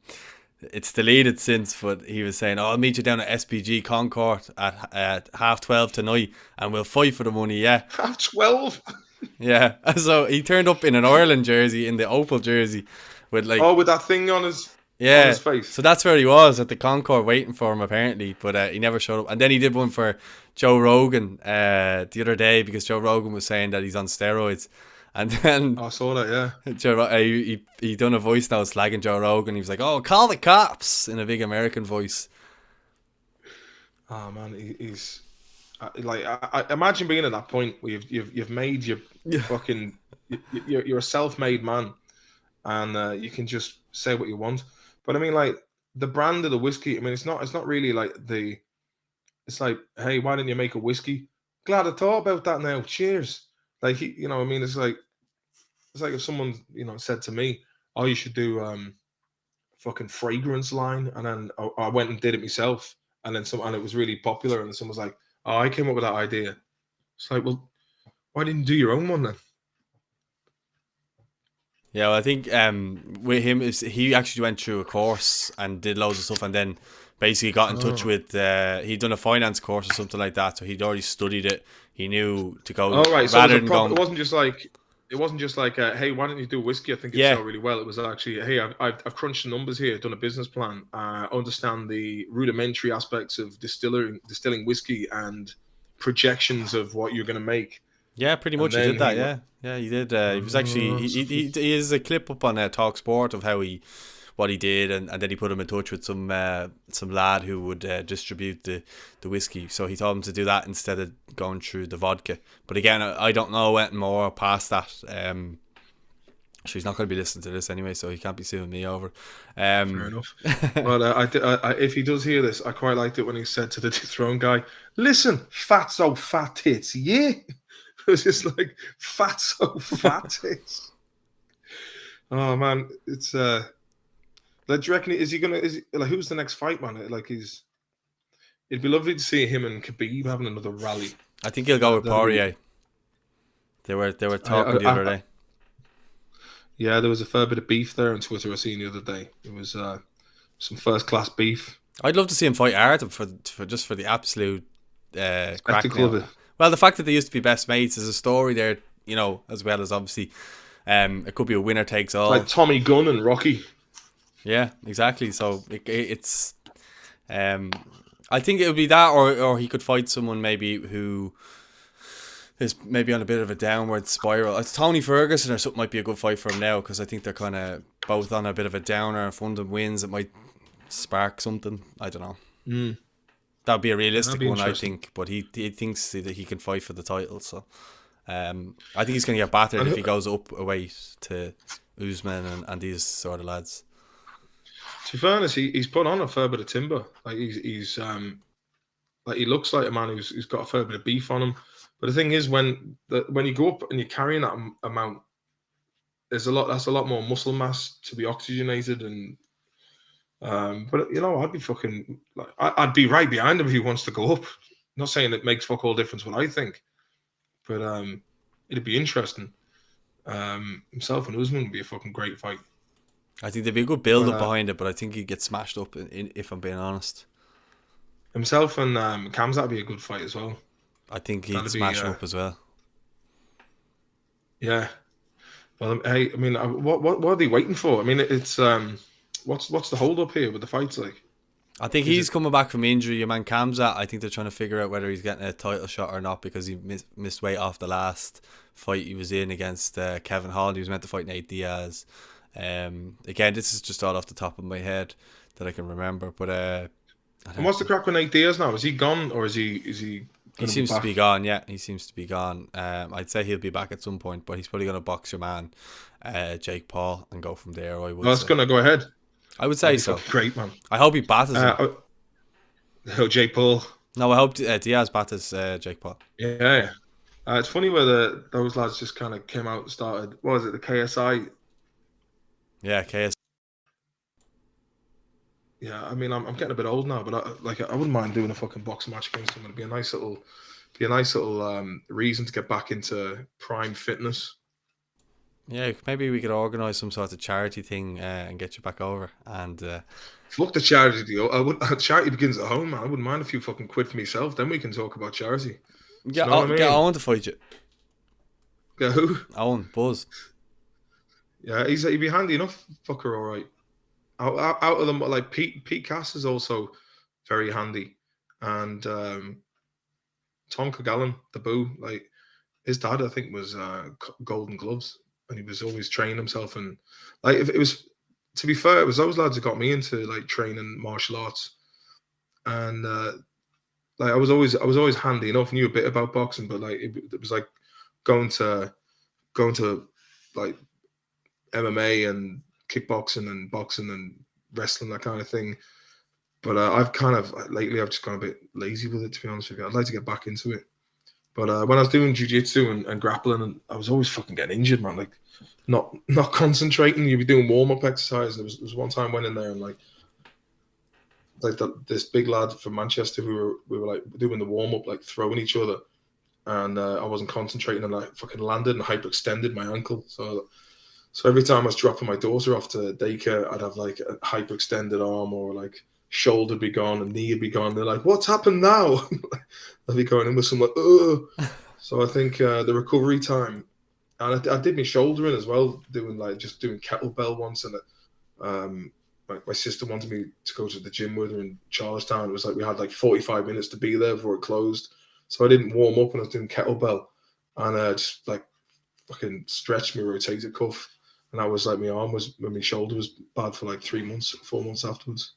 it's deleted since. But he was saying, "Oh, I'll meet you down at SPG Concord at 12:30 tonight, and we'll fight for the money." Yeah, 12:30. Yeah. So he turned up in an Ireland jersey, in the Opal jersey, with like with that thing on his. On his face. So that's where he was at the Concord waiting for him apparently, but he never showed up. And then he did one for Joe Rogan the other day because Joe Rogan was saying that he's on steroids, and then I saw that. Yeah, he done a voice now slagging Joe Rogan. He was like, "Oh, call the cops," in a big American voice. Oh man, he's like, I imagine being at that point where you've made your fucking you're a self-made man, and you can just say what you want. But I mean, like the brand of the whiskey. I mean, it's not really like it's like, "Hey, why didn't you make a whiskey?" Glad I thought about that now. Cheers. Like I mean, it's like if someone said to me, "Oh, you should do fucking fragrance line," and then I went and did it myself, and then it was really popular, and someone was like, "Oh, I came up with that idea." It's like, well, why didn't you do your own one then? Yeah, well, I think with him, he actually went through a course and did loads of stuff, and then basically got in touch with he'd done a finance course or something like that, so he'd already studied it. He knew to go. Oh right, so it wasn't just like hey, why don't you do whiskey? I think it's so really well. It was actually, hey, I've crunched the numbers here, done a business plan, understand the rudimentary aspects of distilling whiskey and projections of what you're going to make. Yeah, pretty much he did that. Yeah, he did. He was actually he is a clip up on Talk Sport of what he did, and then he put him in touch with some lad who would distribute the whiskey. So he told him to do that instead of going through the vodka. But again, I don't know anything more past that. She's not going to be listening to this anyway, so he can't be suing me over. Fair enough. But if he does hear this, I quite liked it when he said to the Throne guy, "Listen, fatso fat tits, yeah." It was just like, fatso fat tits. Oh man, it's like, do you reckon who's the next fight, man? Like, it'd be lovely to see him and Khabib having another rally. I think he'll go with Poirier. They were talking the other day. Yeah, there was a fair bit of beef there on Twitter I seen the other day. It was some first class beef. I'd love to see him fight Artem for the absolute spectacle of it. Well, the fact that they used to be best mates is a story there, as well as obviously it could be a winner takes all. Like Tommy Gunn and Rocky. Yeah, exactly. So it's I think it would be that, or he could fight someone maybe who is maybe on a bit of a downward spiral. It's Tony Ferguson or something might be a good fight for him now, because I think they're kind of both on a bit of a downer. If one of them wins, it might spark something. I don't know. That'd be a realistic one, I think. But he thinks that he can fight for the title, so I think he's going to get battered if he goes up a weight to Usman and these sort of lads. To be fairness, he's put on a fair bit of timber. Like he's like he looks like a man who's got a fair bit of beef on him. But the thing is, when you go up and you're carrying that amount, that's a lot more muscle mass to be oxygenated, and but I'd be fucking like I'd be right behind him if he wants to go up. Not saying it makes fuck all difference what I think, but it'd be interesting. Himself and Usman would be a fucking great fight. I think there'd be a good build up behind it, but I think he'd get smashed up if I'm being honest. Himself and Kamzat would be a good fight as well. I think he'd smash him up as well. Yeah. Well, hey, I mean, what are they waiting for? I mean, it's what's the hold up here with the fights like? I think he's coming back from injury. Your man Kamzat, I think they're trying to figure out whether he's getting a title shot or not, because he missed weight off the last fight he was in against Kevin Holland. He was meant to fight Nate Diaz. Again, this is just all off the top of my head that I can remember. But and what's the crack with Nate Diaz now? Is he gone, or is he? He seems to be gone. Yeah, he seems to be gone. I'd say he'll be back at some point, but he's probably going to box your man, Jake Paul, and go from there. That's going to go ahead. I would say so. Great, man. I hope he batters him. Jake Paul. No, I hope Diaz batters Jake Paul. Yeah. It's funny where those lads just kind of came out and started. What was it? The KSI. Yeah, KSI. Yeah, I mean, I'm getting a bit old now, but I wouldn't mind doing a fucking boxing match against him. It'd be a nice little reason to get back into prime fitness. Yeah, maybe we could organise some sort of charity thing and get you back over. And fuck the charity deal. Charity begins at home, man. I wouldn't mind a few fucking quid for myself. Then we can talk about charity. Get Owen to fight you. Get who? Owen Buzz. Yeah, he'd be handy enough. Fucker, all right. Out of them, like Pete Cass is also very handy, and Tom Cogallan, the Boo, like his dad, I think was Golden Gloves, and he was always training himself. And like, if it was, to be fair, it was those lads that got me into like training martial arts, and like I was always handy enough, knew a bit about boxing, but like it was like going to like MMA and kickboxing and boxing and wrestling, that kind of thing. But I've just gone a bit lazy with it, to be honest with you. I'd like to get back into it. But when I was doing jiu-jitsu and grappling, and I was always fucking getting injured, man. Like not concentrating. You'd be doing warm-up exercise. There was one time I went in there and this big lad from Manchester, we were like doing the warm-up, like throwing each other, and I wasn't concentrating, and I fucking landed and hyperextended my ankle. So every time I was dropping my daughter off to daycare, I'd have like a hyperextended arm, or like shoulder be gone and knee would be gone. They're like, "What's happened now?" I'd be going in with some like, "Ugh." So I think the recovery time, and I did my shoulder in as well, doing kettlebell once, and my sister wanted me to go to the gym with her in Charlestown. It was like we had like 45 minutes to be there before it closed, so I didn't warm up when I was doing kettlebell, and just like fucking stretched my rotator cuff. And I was like, my shoulder was bad for like 4 months afterwards.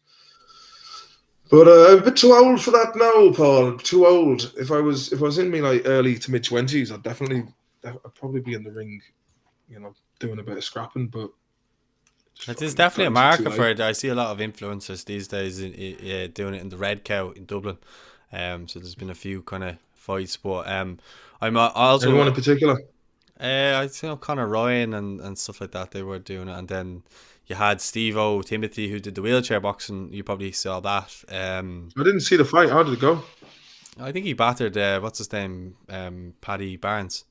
But a bit too old for that now, Paul. Too old. If I was in me like early to mid 20s, I'd probably be in the ring, doing a bit of scrapping. But it is definitely a market for it. I see a lot of influencers these days doing it in the Red Cow in Dublin. So there's been a few kind of fights, but I'm also anyone in particular. I think Conor Ryan and stuff like that, they were doing it, and then you had Steve-O Timothy, who did the wheelchair boxing. You probably saw that. I didn't see the fight. How did it go? I think he battered what's his name, Paddy Barnes.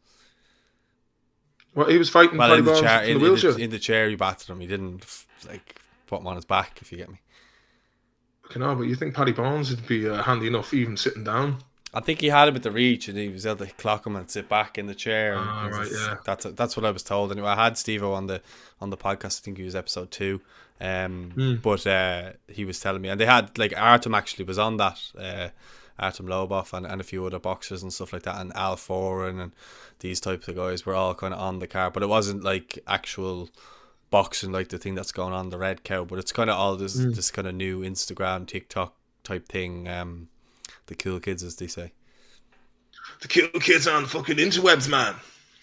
Well, he was fighting Paddy Barnes in the wheelchair. In the chair, he battered him. He didn't like put him on his back, if you get me. Okay, no, but you think Paddy Barnes would be handy enough, even sitting down? I think he had him at the reach, and he was able to clock him and sit back in the chair. Right, yeah. That's what I was told. Anyway, I had Steve-O on the podcast. I think he was episode 2. But he was telling me, and they had like Artem actually was on that. Artem Lobov and a few other boxers and stuff like that, and Al Foran and these types of guys were all kind of on the card, but it wasn't like actual boxing like the thing that's going on the Red Cow, but it's kind of all this kind of new Instagram, TikTok type thing. The cool kids, as they say. The cool kids on fucking interwebs, man.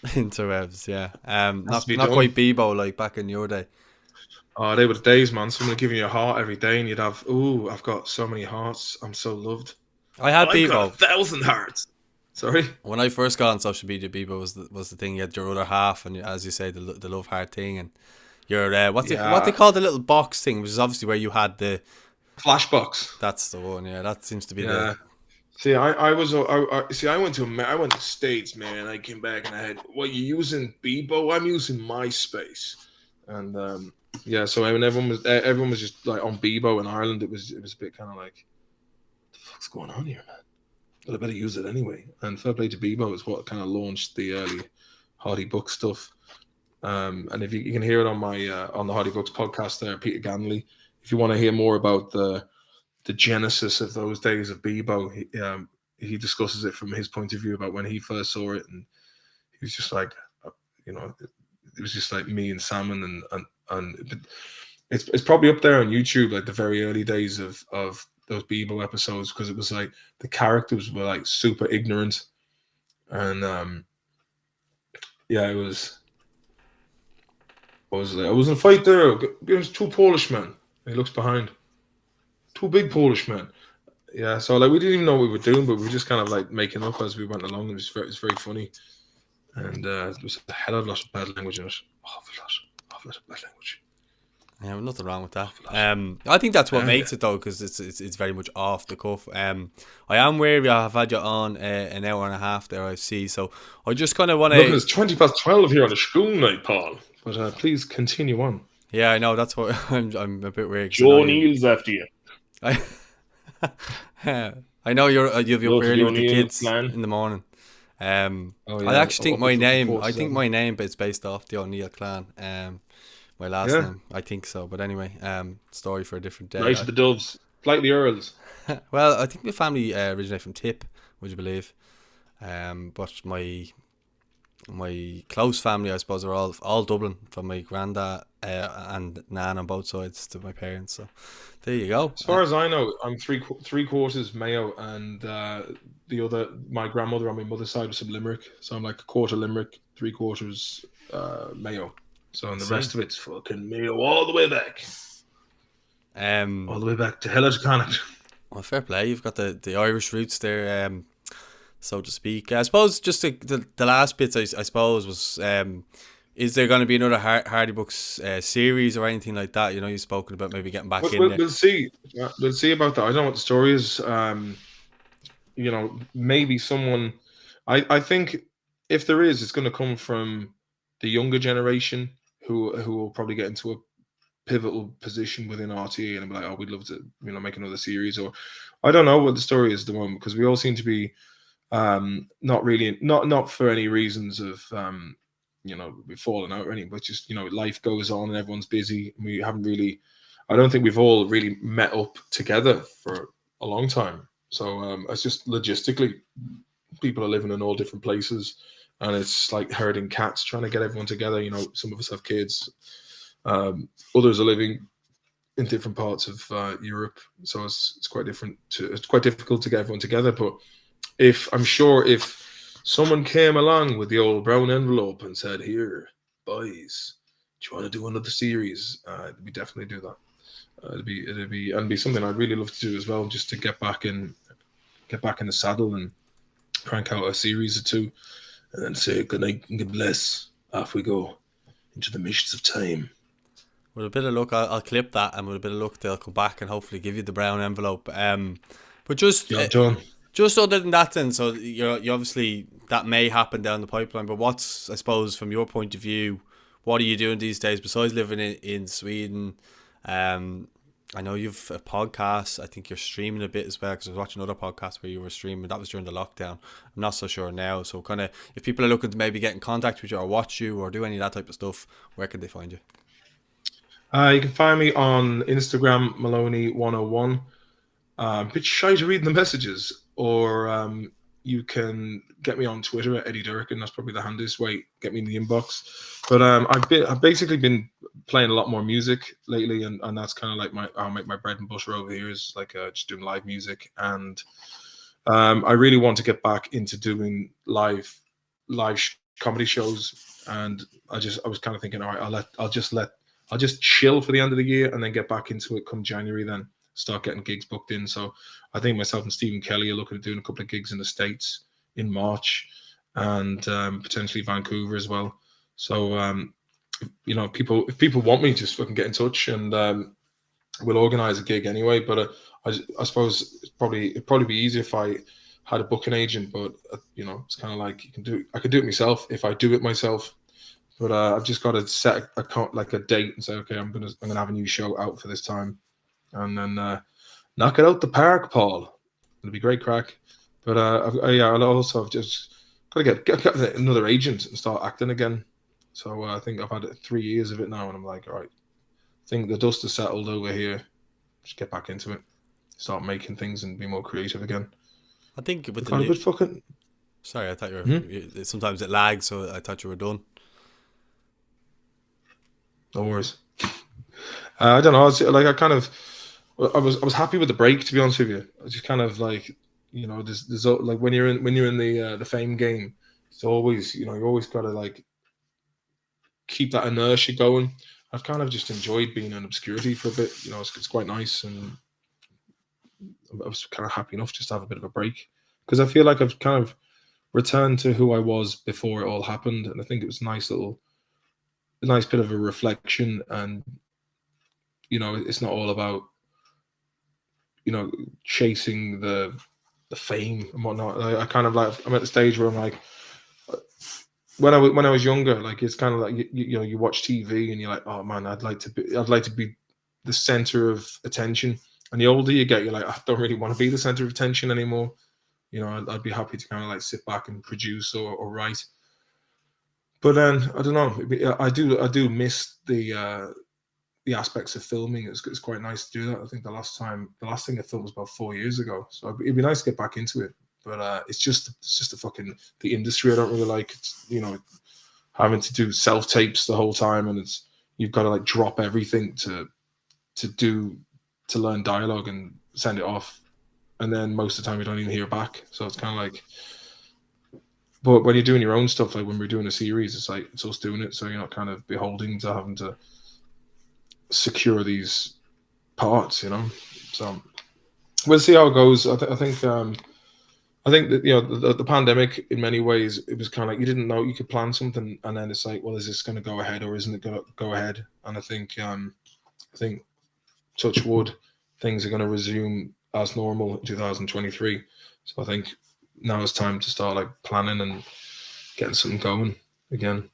Interwebs, yeah. Not quite Bebo like back in your day. Oh, they were the days, man. Someone giving you a heart every day, and you'd have, I've got so many hearts. I'm so loved. I had Bebo. I've got 1,000 hearts. Sorry. When I first got on social media, Bebo was the thing. You had your other half, and as you say, the love heart thing, and your what they call the little box thing, which is obviously where you had the flash box. That's the one. Yeah, that seems to be the. See, I went to States, man, and I came back and I had, what, you using Bebo? I'm using MySpace, and so when everyone was just like on Bebo in Ireland, it was a bit kind of like, what the fuck's going on here, man? But I better use it anyway. And fair play to Bebo is what kind of launched the early Hardy Book stuff. And if you can hear it on my on the Hardy Books podcast there, Peter Ganley, if you want to hear more about the genesis of those days of Bebo, he discusses it from his point of view about when he first saw it, and he was just like, it was just like me and Salmon, and it's probably up there on YouTube, like the very early days of those Bebo episodes, because it was like the characters were like super ignorant, and it was. I was in a fight there. There's two Polish men. He looks behind. Two big Polish men. Yeah, so like we didn't even know what we were doing, but we were just kind of like making up as we went along. It was very funny, and there was a hell of a lot of bad language in it. Awful lot of bad language. Yeah, nothing wrong with that. I think that's what makes it though, because it's very much off the cuff. I am wary. I've had you on an hour and a half there, I see. So I just kind of want to. Look, it's 12:20 here on a school night, Paul. But please continue on. Yeah, I know. That's what I'm a bit weird. Joe Neal's after you. I know you're early with the kids in the morning. I actually think my name. I think my name is based off the O'Neill clan. My last name, I think so. But anyway, story for a different day. Right to the Doves, flight the Earls. Well, I think my family originated from Tip. Would you believe? But my close family, I suppose, are all Dublin, from my granddad and nan on both sides to my parents. So there you go. As far as I know, I'm three quarters Mayo, and the other, my grandmother on my mother's side was from Limerick, so I'm like a quarter Limerick, 3/4 Mayo. So and the rest of it's fucking Mayo all the way back. All the way back to Hella Connacht. Well, fair play. You've got the Irish roots there. So to speak. I suppose just the last bits, I suppose, was is there going to be another Hardy Books series or anything like that? You know, you've spoken about maybe getting back in there. We'll see. We'll see about that. I don't know what the story is. Maybe someone. I think if there is, it's going to come from the younger generation who will probably get into a pivotal position within RTA and be like, oh, we'd love to, make another series. Or I don't know what the story is at the moment, because we all seem to be not for any reasons of we've fallen out or anything, but just life goes on and everyone's busy. We haven't really, I don't think we've all really met up together for a long time. So it's just logistically, people are living in all different places, and it's like herding cats, trying to get everyone together. Some of us have kids, others are living in different parts of Europe, so it's quite difficult to get everyone together. But if someone came along with the old brown envelope and said, "Here, boys, do you want to do another series?" We definitely do that. It'd be something I'd really love to do as well, just to get back in the saddle and crank out a series or two, and then say good night and God bless. Off we go into the mists of time. With a bit of luck, I'll clip that, and with a bit of luck, they'll come back and hopefully give you the brown envelope. But just just other than that, then, so you obviously that may happen down the pipeline. But what's, I suppose, from your point of view, what are you doing these days besides living in Sweden? I know you've a podcast. I think you're streaming a bit as well, because I was watching another podcast where you were streaming. That was during the lockdown. I'm not so sure now. So kind of, if people are looking to maybe get in contact with you or watch you or do any of that type of stuff, where can they find you? You can find me on Instagram, Maloney101. A bit shy to reading the messages, or you can get me on Twitter at Eddie Durkan. That's probably the handiest way. Get me in the inbox. But I've basically been playing a lot more music lately, and that's kind of like I'll make my bread and butter over here is like just doing live music, and I really want to get back into doing live comedy shows, and I was kind of thinking, all right, I'll just chill for the end of the year and then get back into it come January. Then start getting gigs booked in. So I think myself and Stephen Kelly are looking at doing a couple of gigs in the States in March, and potentially Vancouver as well. So if people want me, just fucking get in touch, and we'll organize a gig anyway. But I suppose it'd probably be easier if I had a booking agent. But it's kind of like I could do it myself if I do it myself. But I've just got to set a date and say, okay, I'm gonna have a new show out for this time, and then knock it out the park, Paul. It'll be great crack. But I've just got to get another agent and start acting again. So I think I've had 3 years of it now, and I'm like, all right, I think the dust has settled over here. Just get back into it, start making things, and be more creative again. I think with the bit fucking. Sorry, I thought you were. Sometimes it lags, so I thought you were done. No worries. I don't know. I was happy with the break, to be honest with you. I was just kind of like, there's like when you're in the fame game, it's always you always got to like keep that inertia going. I've kind of just enjoyed being in obscurity for a bit. It's quite nice, and I was kind of happy enough just to have a bit of a break because I feel like I've kind of returned to who I was before it all happened, and I think it was a nice bit of a reflection. And it's not all about chasing the fame and whatnot. I kind of like I'm at the stage where I'm like when I was younger, like it's kind of like you watch TV and you're like, oh man, I'd like to be the center of attention. And the older you get, you're like, I don't really want to be the center of attention anymore. I'd be happy to kind of like sit back and produce or write. But then I don't know. I do miss the aspects of filming. It's quite nice to do that. I think the last thing I filmed was about 4 years ago. So it'd be nice to get back into it. But it's just the industry I don't really like. It's, having to do self tapes the whole time, and you've got to like drop everything to learn dialogue and send it off, and then most of the time you don't even hear back. So it's kind of like. But when you're doing your own stuff, like when we're doing a series, it's like it's us doing it, so you're not kind of beholden to having to secure these parts, So we'll see how it goes. I think that the pandemic, in many ways, it was kind of like you didn't know you could plan something, and then it's like, well, is this going to go ahead or isn't it going to go ahead? And I think touch wood, things are going to resume as normal in 2023. So I think now it's time to start like planning and getting something going again.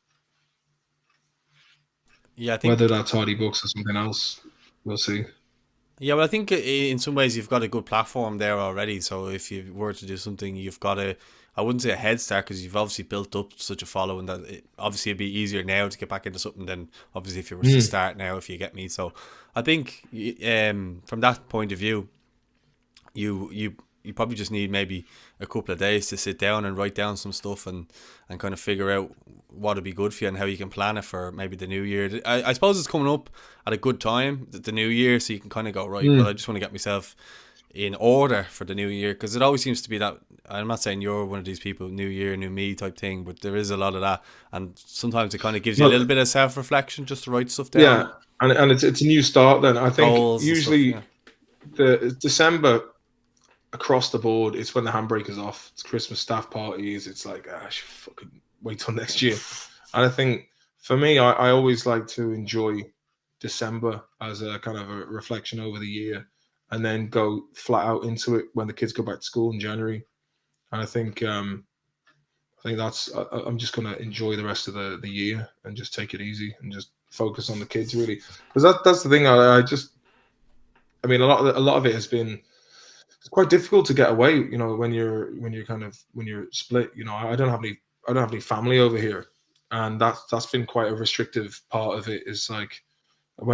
Yeah, I think whether that's Hardy Books or something else, we'll see. Yeah, well, I think in some ways you've got a good platform there already. So if you were to do something, you've got I wouldn't say a head start because you've obviously built up such a following that obviously it'd be easier now to get back into something than obviously if you were to start now, if you get me. So I think from that point of view, you probably just need maybe a couple of days to sit down and write down some stuff and kind of figure out what would be good for you and how you can plan it for maybe the new year. I suppose it's coming up at a good time, the new year, so you can kind of go, right, well, I just want to get myself in order for the new year, because it always seems to be that. I'm not saying you're one of these people, new year, new me type thing, but there is a lot of that, and sometimes it kind of gives you a little bit of self-reflection just to write stuff down. Yeah, and it's a new start then. I think usually the December across the board, it's when the handbraker's off. It's Christmas staff parties. It's like, I should fucking wait till next year. And I think for me, I always like to enjoy December as a kind of a reflection over the year, and then go flat out into it when the kids go back to school in January. And I think that's I'm just gonna enjoy the rest of the year and just take it easy and just focus on the kids, really, because that's the thing. I mean, a lot of it has been. It's quite difficult to get away, when you're split. I don't have any family over here, and that's been quite a restrictive part of it. Is like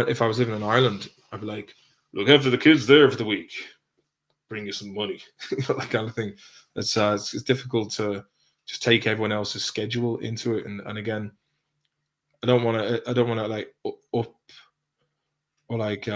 if I was living in Ireland, I'd be like, look after the kids there for the week, bring you some money, that kind of thing. It's difficult to just take everyone else's schedule into it, and again, I don't want to like up or like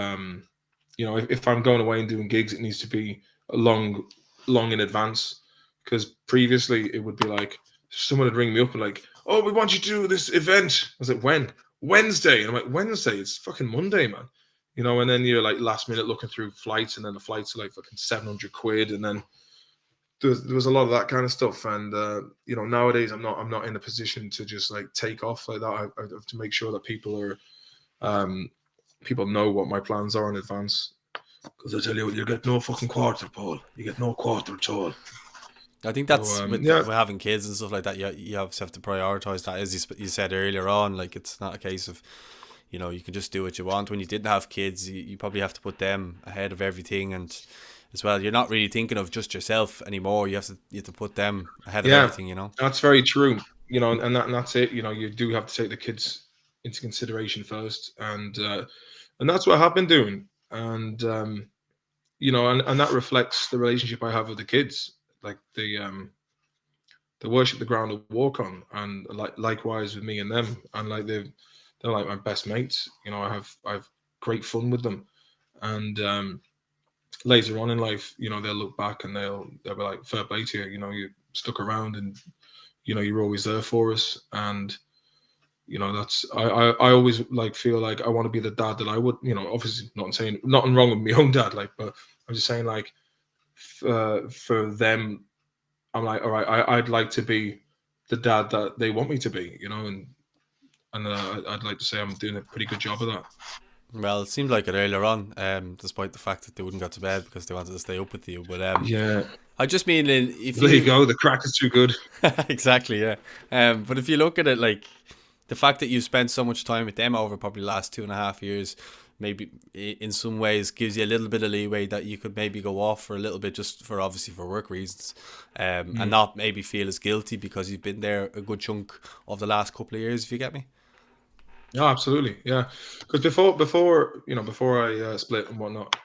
if I'm going away and doing gigs, it needs to be long in advance, because previously it would be like someone would ring me up and like, oh, we want you to do this event. I was like, when? Wednesday. And I'm like, Wednesday? It's fucking Monday, man. And then you're like last minute looking through flights, and then the flights are like fucking 700 quid, and then there was a lot of that kind of stuff. And nowadays I'm not in a position to just like take off like that. I have to make sure that people know what my plans are in advance. Because I tell you, you get no fucking quarter, Paul. You get no quarter at all. I think that's with having kids and stuff like that. You obviously have to prioritize that, as you said earlier on. Like, it's not a case of, you can just do what you want. When you didn't have kids, you probably have to put them ahead of everything, and as well, you're not really thinking of just yourself anymore. You have to put them ahead of everything. That's very true. And that's it. You do have to take the kids into consideration first, and that's what I have been doing. And and that reflects the relationship I have with the kids. Like they worship the ground I walk on, and likewise with me and them, and like they're like my best mates. I have great fun with them, and later on in life, they'll look back and they'll be like, fair play to you. You stuck around, and you're always there for us. And that's I always like feel like I want to be the dad that I would. Obviously not saying nothing wrong with my own dad, like, but I'm just saying like for them, I'm like, all right, I'd like to be the dad that they want me to be. And I'd like to say I'm doing a pretty good job of that. Well, it seemed like it earlier on, despite the fact that they wouldn't go to bed because they wanted to stay up with you. But I just mean, if there you go, the crack is too good. Exactly, yeah. But if you look at it, like the fact that you spent so much time with them over probably the last 2.5 years, maybe in some ways gives you a little bit of leeway that you could maybe go off for a little bit, just for work reasons, and not maybe feel as guilty because you've been there a good chunk of the last couple of years, if you get me. Yeah, absolutely. Yeah, because before I split and whatnot,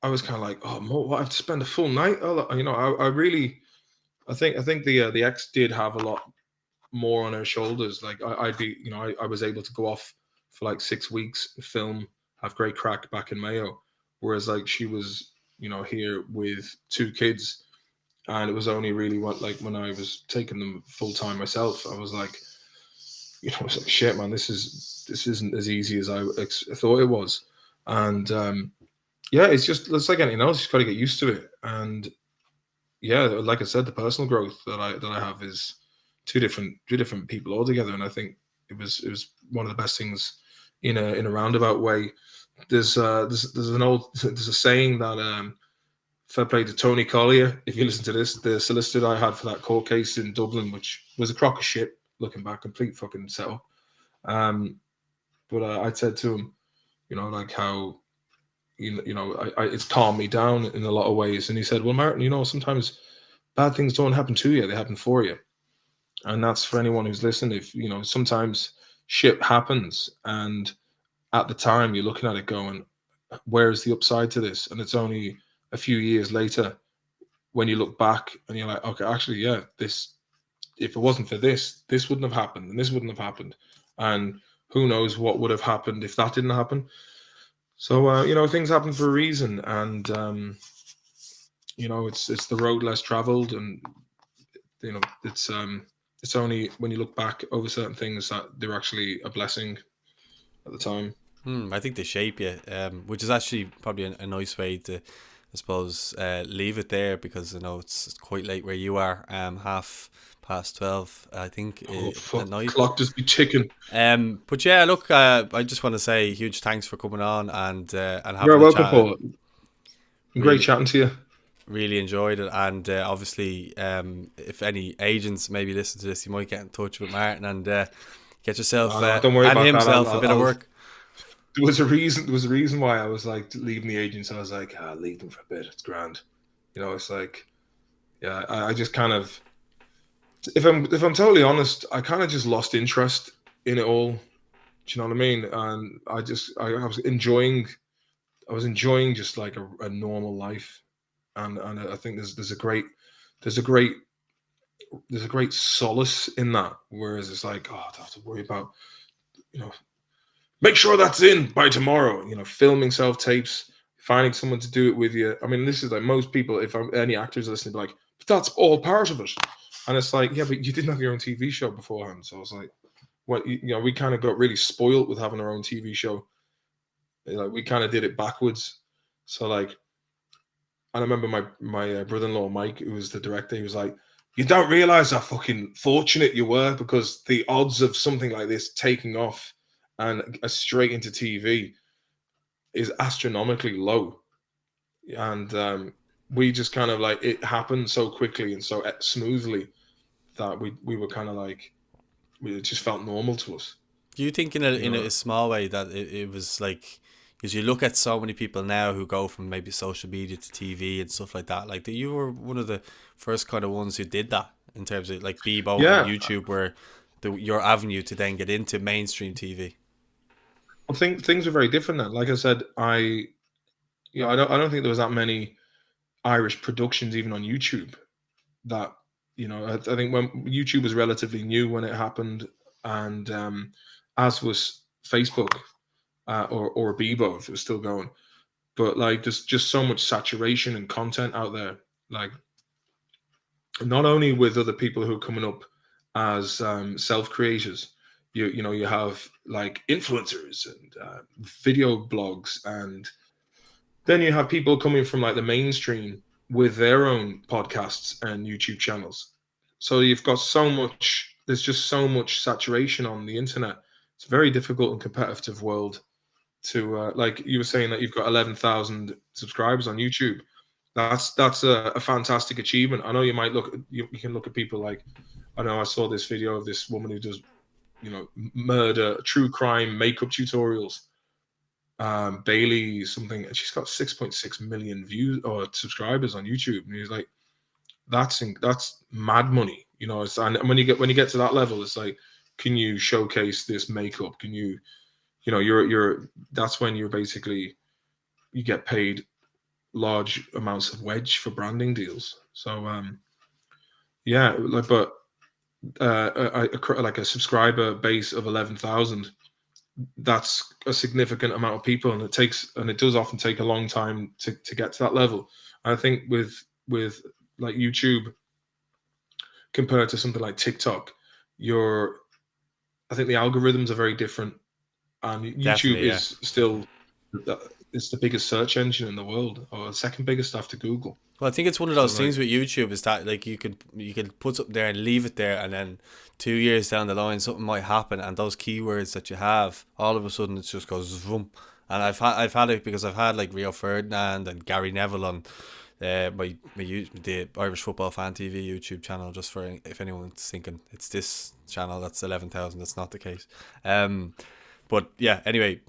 I was kind of like, oh, what, I have to spend a full night. I think the ex did have a lot more on her shoulders. Like I was able to go off for like 6 weeks, film, have great crack back in Mayo, whereas like she was here with 2 kids, and it was only really when I was taking them full time myself, I was like, it's like, shit, man, this isn't as easy as I thought it was. And it's like anything else. You just got to get used to it. And yeah, like I said, the personal growth that I have is two different people altogether. And I think it was one of the best things in a roundabout way. There's a saying that fair play to Tony Collier, if you listen to this, the solicitor I had for that court case in Dublin, which was a crock of shit. Looking back, complete fucking setup. But I said to him, like how, it's calmed me down in a lot of ways. And he said, well, Martin, sometimes bad things don't happen to you; they happen for you. And that's for anyone who's listening. If sometimes shit happens, and at the time you're looking at it going, where's the upside to this? And it's only a few years later when you look back and you're like, okay, actually, yeah, if it wasn't for this wouldn't have happened, and this wouldn't have happened, and who knows what would have happened if that didn't happen. So things happen for a reason, and it's the road less traveled, and it's only when you look back over certain things that they're actually a blessing at the time. I think they shape you, which is actually probably a nice way to, I suppose, leave it there, because it's quite late where you are, 12:30, I think, at night. Clock just be ticking. But yeah, look, I just want to say huge thanks for coming on and having You're welcome, chat. Paul. Great chatting to you. Really enjoyed it, and obviously, if any agents maybe listen to this, you might get in touch with Martin and get yourself don't worry and about himself that. a bit of work. There was a reason why I was like leaving the agents. I was like, I'll leave them for a bit. It's grand. It's like, yeah, I just kind of, if I'm totally honest, I kind of just lost interest in it all. Do you know what I mean? And I was enjoying just like a normal life, and I think there's a great solace in that. Whereas it's like, oh, I don't have to worry about, you know, make sure that's in by tomorrow. You know, filming self tapes, finding someone to do it with you. I mean, this is like most people. If any actors listening, be like, but that's all part of it. And it's like, yeah, but you didn't have your own TV show beforehand. So I was like, well, you know, we kind of got really spoiled with having our own TV show. Like we kind of did it backwards. So like, and I remember my brother-in-law Mike, who was the director, he was like, "You don't realize how fucking fortunate you were, because the odds of something like this taking off and straight into TV is astronomically low." And we just kind of like, it happened so quickly and so smoothly that we were kind of like, it just felt normal to us. Do you think in a small way that it was like, because you look at so many people now who go from maybe social media to TV and stuff like that, like that you were one of the first kind of ones who did that in terms of like Bebo and YouTube were your avenue to then get into mainstream TV? I think things are very different now. Like I said, I don't think there was that many Irish productions even on YouTube. That, you know, I think when YouTube was relatively new when it happened, and as was Facebook or Bebo if it was still going. But like, there's just so much saturation and content out there. Like, not only with other people who are coming up as self creators, you know, you have like influencers and video blogs, and then you have people coming from like the mainstream with their own podcasts and YouTube channels. So you've got so much, there's just so much saturation on the internet. It's a very difficult and competitive world to, like you were saying that you've got 11,000 subscribers on YouTube. That's a fantastic achievement. I know you might you can look at people like, I know I saw this video of this woman who does, you know, murder, true crime makeup tutorials. Bailey something, and she's got 6.6 million views or subscribers on YouTube, and he's like, that's mad money, you know. And when you get to that level, it's like, can you showcase this makeup? Can you know, you're that's when you're basically, you get paid large amounts of wedge for branding deals. So yeah, like, but like a subscriber base of 11,000. That's a significant amount of people, and it does often take a long time to get to that level. I think with like YouTube compared to something like TikTok, I think the algorithms are very different, and YouTube is still it's the biggest search engine in the world, or the second biggest after Google. Well, I think it's one of those things with YouTube is that like you could put something there and leave it there, and then 2 years down the line something might happen, and those keywords that you have, all of a sudden it just goes vroom. And I've had it because I've had like Rio Ferdinand and Gary Neville on the Irish Football Fan TV YouTube channel, just for if anyone's thinking it's this channel that's 11,000. That's not the case. But yeah, anyway.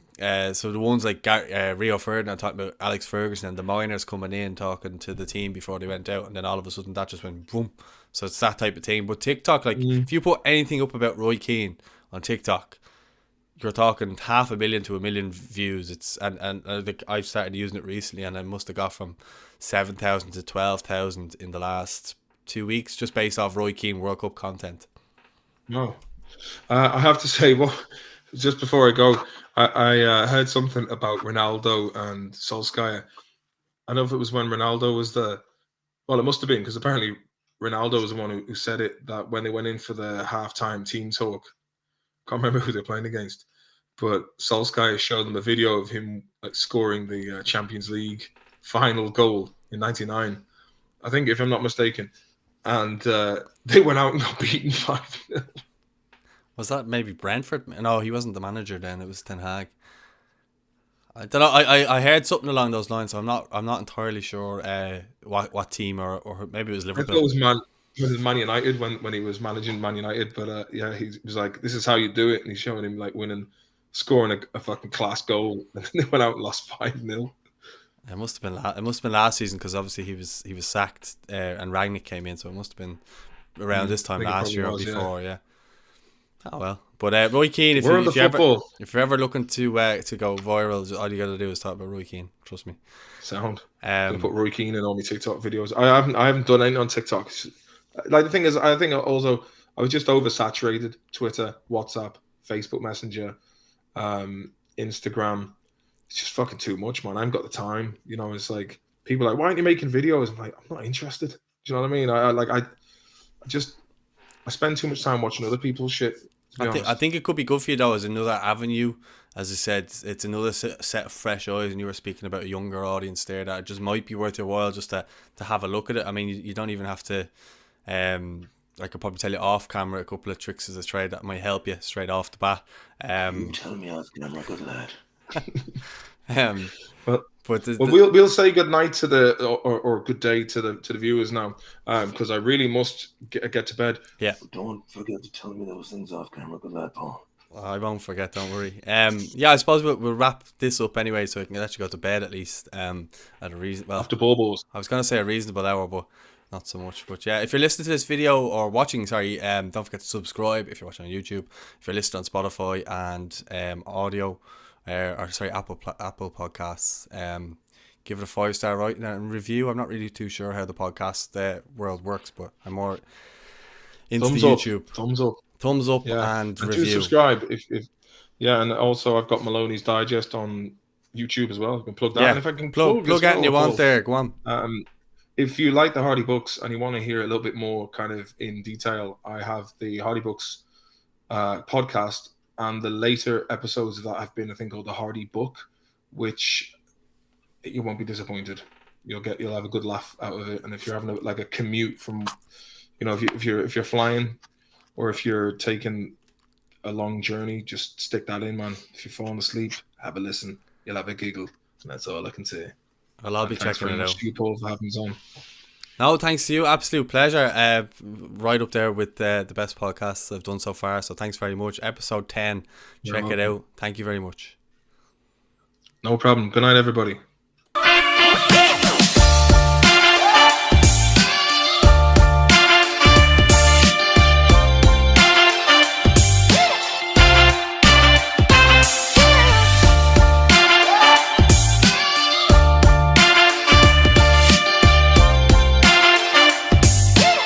So the ones like Rio Ferdinand talking about Alex Ferguson and the miners coming in talking to the team before they went out, and then all of a sudden that just went boom. So it's that type of thing. But TikTok, like if you put anything up about Roy Keane on TikTok, you're talking 500,000 to 1 million views. It's and I've started using it recently, and I must have got from 7,000 to 12,000 in the last 2 weeks, just based off Roy Keane World Cup content. No, I have to say, well, just before I go, I heard something about Ronaldo and Solskjaer. I don't know if it was when Ronaldo was well, it must have been, because apparently Ronaldo was the one who said it, that when they went in for the halftime team talk, can't remember who they're playing against, but Solskjaer showed them a video of him like scoring the Champions League final goal in '99, I think, if I'm not mistaken, and they went out and got beaten 5-0. Was that maybe Brentford? No, he wasn't the manager then. It was Ten Hag. I don't know. I heard something along those lines. So I'm not entirely sure what team or maybe it was Liverpool. I thought it was Man United when he was managing Man United. But yeah, he was like, "This is how you do it," and he's showing him like scoring a fucking class goal, and then they went out and lost 5-0. It must have been last season, because obviously he was sacked and Rangnick came in, so it must have been around this time last year or before. Yeah. Oh well, but Roy Keane, if World of football. if you're ever looking to go viral, all you got to do is talk about Roy Keane. Trust me. Sound. I'm gonna put Roy Keane in all my TikTok videos. I haven't done anything on TikTok. Like the thing is, I think also I was just oversaturated. Twitter, WhatsApp, Facebook Messenger, Instagram. It's just fucking too much, man. I haven't got the time. You know, it's like people are like, why aren't you making videos? I'm like, I'm not interested. Do you know what I mean? I spend too much time watching other people's shit. I think it could be good for you though, as another avenue. As I said, it's another set of fresh eyes, and you were speaking about a younger audience there that just might be worth your while just to have a look at it. I mean, you don't even have to. I could probably tell you off camera a couple of tricks as a trade that might help you straight off the bat. You tell me off camera, good lad. But we'll say good night to the or good day to the viewers now, because I really must get to bed. Yeah. Don't forget to tell me those things off camera, good lad, Paul. I won't forget. Don't worry. Yeah, I suppose we'll wrap this up anyway, so I can let you go to bed at least. At a reason. Well, after Bobos. I was gonna say a reasonable hour, but not so much. But yeah, if you're listening to this video or watching, don't forget to subscribe if you're watching on YouTube. If you're listening on Spotify and Apple Podcasts, give it a 5-star rating and review. I'm not really too sure how the podcast world works, but I'm more into Thumbs YouTube. Thumbs up, and do review. Subscribe if and also I've got Maloney's Digest on YouTube as well. You can plug that. Yeah, and if I can plug anything you want there. Go on. If you like the Hardy Books and you want to hear a little bit more kind of in detail, I have the Hardy Books podcast, and the later episodes of that have been a thing called the Hardy Book, which you won't be disappointed. You'll have a good laugh out of it. And if you're having a commute from, if you're flying, or if you're taking a long journey, just stick that in, man. If you're falling asleep, have a listen. You'll have a giggle. And that's all I can say. Well, I'll be checking it out. Thanks very much, Paul, for having us on. No, thanks to you. Absolute pleasure. Right up there with the best podcasts I've done so far. So thanks very much. Episode 10. Check it out. Thank you very much. No problem. Good night, everybody.